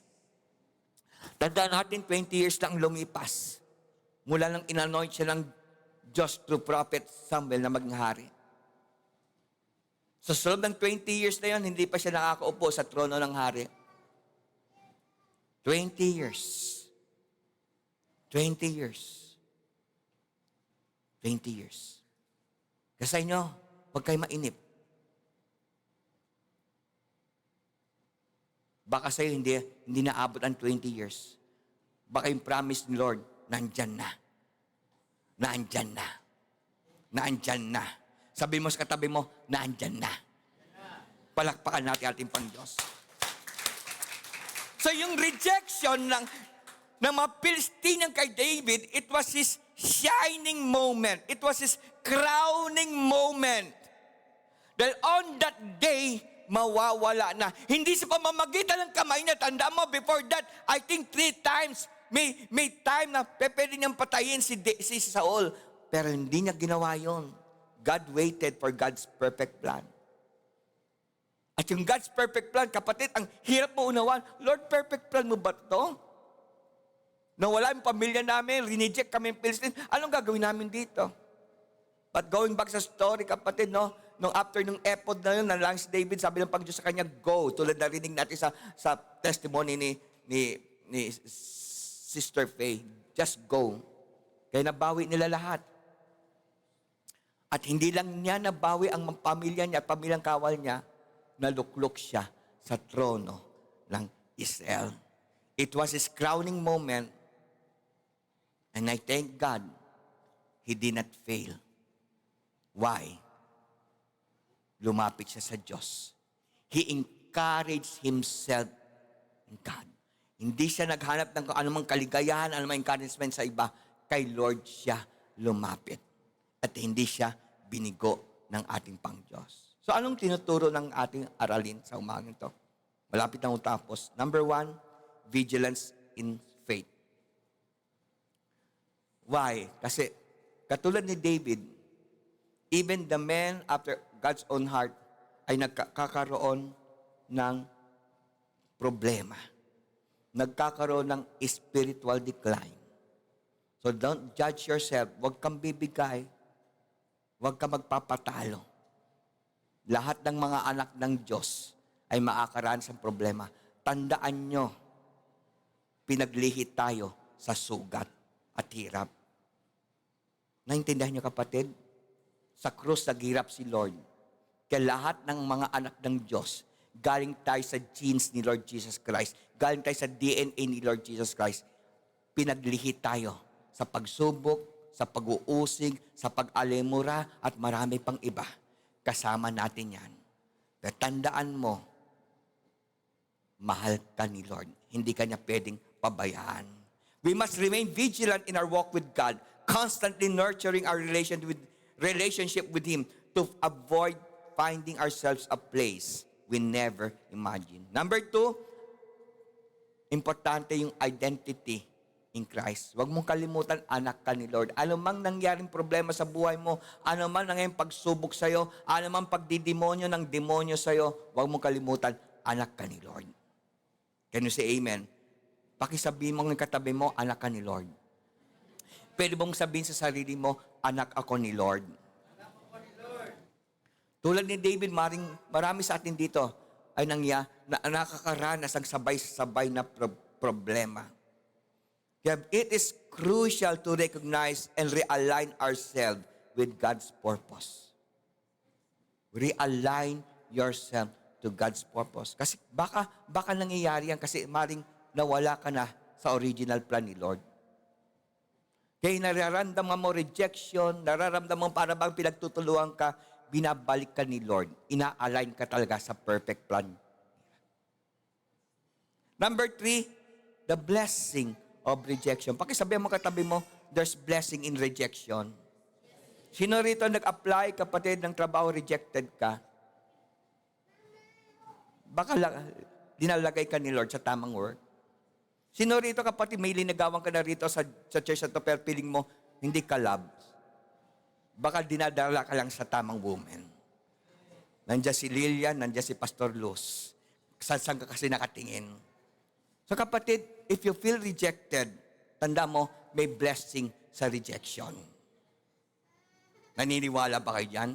[SPEAKER 4] Tandaan natin, 20 years lang lumipas. Mula nang inanoint siya ng Diyos through prophet Samuel na maging hari. Sa loob ng 20 years na yun, hindi pa siya nakakaupo sa trono ng hari. 20 years. 20 years. 20 years. Kasi inyo, huwag kayo mainip. Baka sa'yo hindi naabot ang 20 years. Baka yung promise ni Lord, nandyan na. Nandyan na. Nandyan na. Sabi mo sa katabi mo, nandyan na. Palakpakan natin ating Pangdiyos. So yung rejection ng mga Philistine kay David, it was his shining moment. It was his crowning moment. Dahil on that day, mawawala na. Hindi sa pamamagitan ng kamay niya. Tanda mo, before that, I think 3 times, may time na pwede niyang patayin si Saul. Pero hindi niya ginawa yon. God waited for God's perfect plan. At yung God's perfect plan, kapatid, ang hirap mo unawan. Lord, perfect plan mo ba ito? Nawala yung pamilya namin, rineject kami yung Philistine. Anong gagawin namin dito? But going back sa story, kapatid, no? Nung after nung ephod na yun, nalang si David, sabi ng Panginoon sa kanya, go. Tulad na rinig natin sa testimony ni Sister Faye. Just go. Kaya nabawi nila lahat. At hindi lang niya nabawi ang pamilya niya at pamilyang kawal niya, naluklok siya sa trono ng Israel. It was his crowning moment, and I thank God, he did not fail. Why? Lumapit siya sa Diyos. He encouraged himself in God. Hindi siya naghanap ng anumang kaligayahan, anumang encouragement sa iba. Kay Lord siya lumapit. At hindi siya binigo ng ating Pangdiyos. So anong tinuturo ng ating aralin sa umagang ito? Malapit na utapos. Number 1, vigilance in faith. Why? Kasi katulad ni David, even the man after God's own heart ay nagkakaroon ng problema. Nagkakaroon ng spiritual decline. So don't judge yourself. Huwag kang bibigay. Huwag kang magpapatalo. Lahat ng mga anak ng Diyos ay maakaranas ng problema. Tandaan nyo, pinaglihit tayo sa sugat at hirap. Naintindihan nyo kapatid? Sa krus naghirap si Lord. Kaya lahat ng mga anak ng Diyos, galing tayo sa genes ni Lord Jesus Christ. Galing tayo sa DNA ni Lord Jesus Christ. Pinaglihit tayo sa pagsubok, sa pag-uusig, sa pag-alemura, at marami pang iba. Kasama natin yan. Pero tandaan mo, mahal ka ni Lord. Hindi ka niya pwedeng pabayaan. We must remain vigilant in our walk with God, constantly nurturing our relationship with Him to avoid finding ourselves a place we never imagined. Number 2, importante yung identity in Christ. Huwag mong kalimutan, anak ka ni Lord. Ano mang nangyaring problema sa buhay mo, ano man nangyaring pagsubok sa'yo, ano man pagdidemonyo ng demonyo sa'yo, huwag mong kalimutan, anak ka ni Lord. Can you say amen? Pakisabihin mo ng katabi mo, anak ka ni Lord. Pwede mong sabihin sa sarili mo, anak ako ni Lord. Tulad ni David, marami sa atin dito ay nakakaranas ng sabay-sabay na problema. Kaya it is crucial to recognize and realign ourselves with God's purpose. Realign yourself to God's purpose. Kasi baka nangyayari yan kasi maring nawala ka na sa original plan ni Lord. Kaya nararamdaman mo rejection, nararamdaman mo para bang pinagtutuluan ka, binabalik ka ni Lord. Ina-align ka talaga sa perfect plan. Number 3, the blessing of rejection. Pakisabihan mo katabi mo, there's blessing in rejection. Sino rito nag-apply, kapatid, ng trabaho, rejected ka? Baka dinalagay ka ni Lord sa tamang work. Sino rito, kapatid, may linagawan ka na rito sa church na to, pero feeling mo, hindi ka loved. Baka dinadala ka lang sa tamang woman. Nandiyan si Lilian, nandiyan si Pastor Luz. Saan ka kasi nakatingin? So kapatid, if you feel rejected, tanda mo, may blessing sa rejection. Naniniwala ba kayo dyan?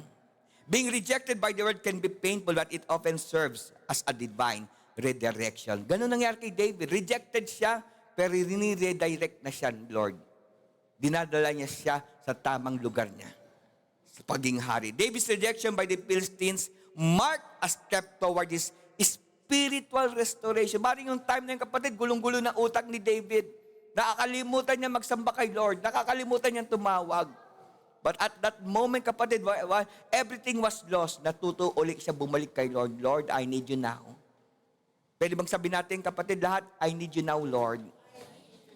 [SPEAKER 4] Being rejected by the word can be painful, but it often serves as a divine redirection. Ganun nangyari kay David. Rejected siya, pero rini-redirect na siya, Lord. Dinadala niya siya sa tamang lugar niya. Sa pagiging hari. David's rejection by the Philistines marked a step toward his spiritual restoration. Maring yung time na yung kapatid, gulong-gulo na utak ni David. Nakakalimutan niya magsamba kay Lord. Nakakalimutan niya tumawag. But at that moment, kapatid, while everything was lost, natuto ulit siya bumalik kay Lord. Lord, I need you now. Pwede bang sabihin natin, kapatid, lahat, I need you now, Lord.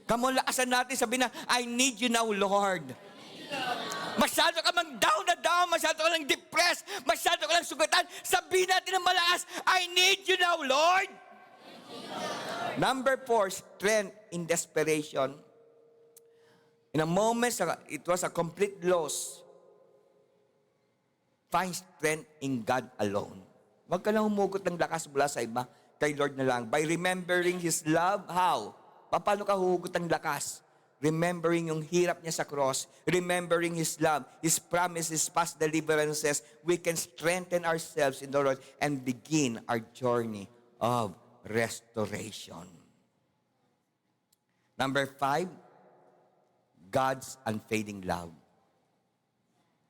[SPEAKER 4] Come on, lakasan natin, sabihin na, I need you now, Lord. Masyado ka mang down na down, masyado ka lang depressed, masyado ka lang sugatan, sabihin natin ng malakas, I need you now, Lord. Number 4, strength in desperation. In a moment, it was a complete loss. Find strength in God alone. Huwag ka lang humugot ng lakas mula sa iba, kay Lord na lang. By remembering His love, how? Paano ka huhugot ng lakas? Remembering yung hirap niya sa cross, remembering His love, His promises, past deliverances, we can strengthen ourselves in the Lord and begin our journey of restoration. Number 5, God's unfading love.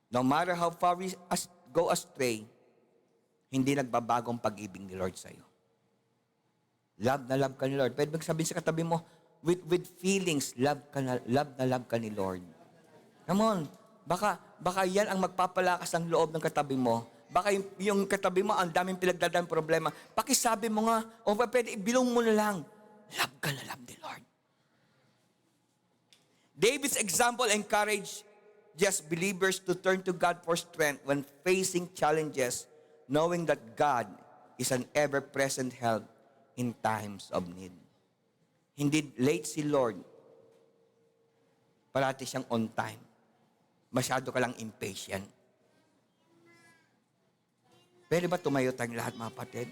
[SPEAKER 4] No matter how far we go astray, hindi nagbabagong pag-ibig ni Lord sa iyo. Love na love ka ni Lord. Pwede bang sabihin sa katabi mo, with feelings, love na love ka ni Lord. Come on. Baka yan ang magpapalakas ng loob ng katabi mo. Baka yung katabi mo, ang daming pinagdadaan problema. Pakisabi mo nga, o pwede ibilong mo na lang, love ka na love ni Lord. David's example encouraged just believers to turn to God for strength when facing challenges, knowing that God is an ever-present help in times of need. Hindi late si Lord. Parati siyang on time. Masyado ka lang impatient. Pwede ba tumayo tayong lahat, mga kapatid?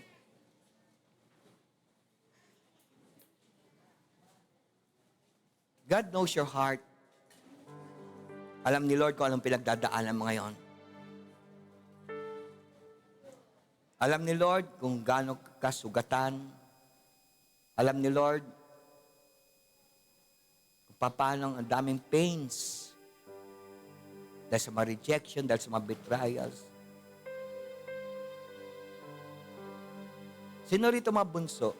[SPEAKER 4] God knows your heart. Alam ni Lord kung anong pinagdadaanan mo ngayon. Alam ni Lord kung gaano kasugatan. Alam ni Lord kung paano ang daming pains. Dahil sa mga rejection, dahil sa mga betrayals. Sino rito mga bunso?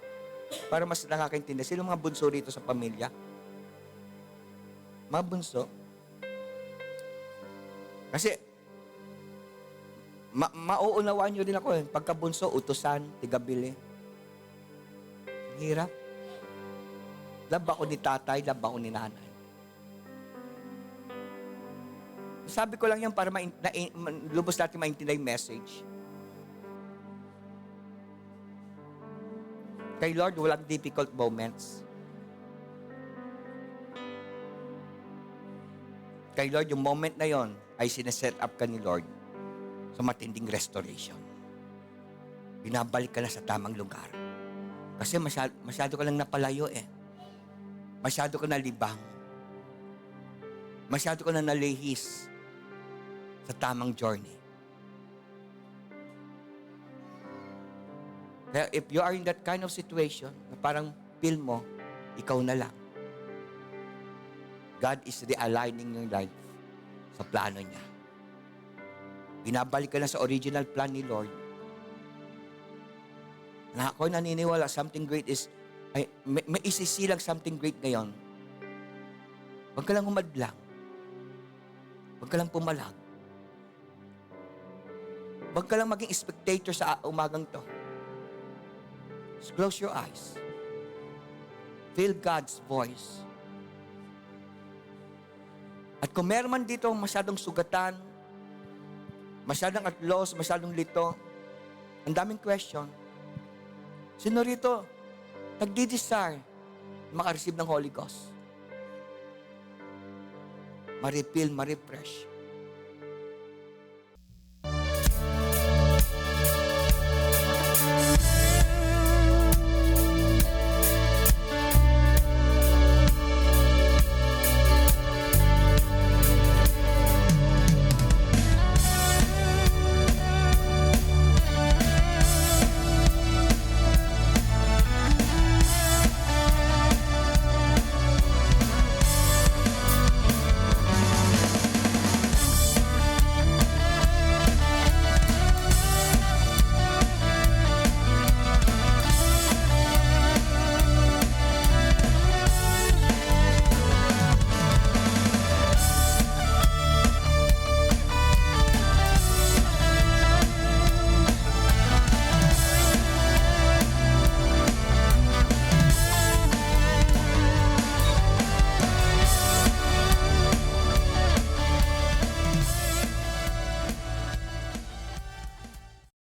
[SPEAKER 4] Para mas nakakaintindi. Sino mga bunso rito sa pamilya? Mga bunso. Kasi, mauunawaan nyo rin ako eh. Pagka bunso, utusan, tigabili. Hirap. Love ako ni tatay, love ako ni nanay. Sabi ko lang yan para lubos natin maintindihan yung message. Kay Lord, walang difficult moments. Kay Lord, yung moment na yon ay sineset up ka ni Lord sa matinding restoration. Binabalik ka na sa tamang lugar. Kasi masyado ka lang napalayo eh. Masyado ka nalibang. Masyado ka na nalihis sa tamang journey. Kaya if you are in that kind of situation, na parang feel mo, ikaw na lang. God is realigning your life sa plano niya. Binabalik ka na sa original plan ni Lord. Na ako naniniwala, something great is, may isisilang something great ngayon. Huwag ka lang humadlang. Huwag ka lang pumalag. Huwag ka lang maging spectator sa umagang to. Just close your eyes. Feel God's voice. At kung meron man dito masyadong sugatan, Masyadong at lost, masyadong lito. Ang daming question. Sino rito nagdi-desire makareceive ng Holy Ghost? Ma-refill, ma-refresh.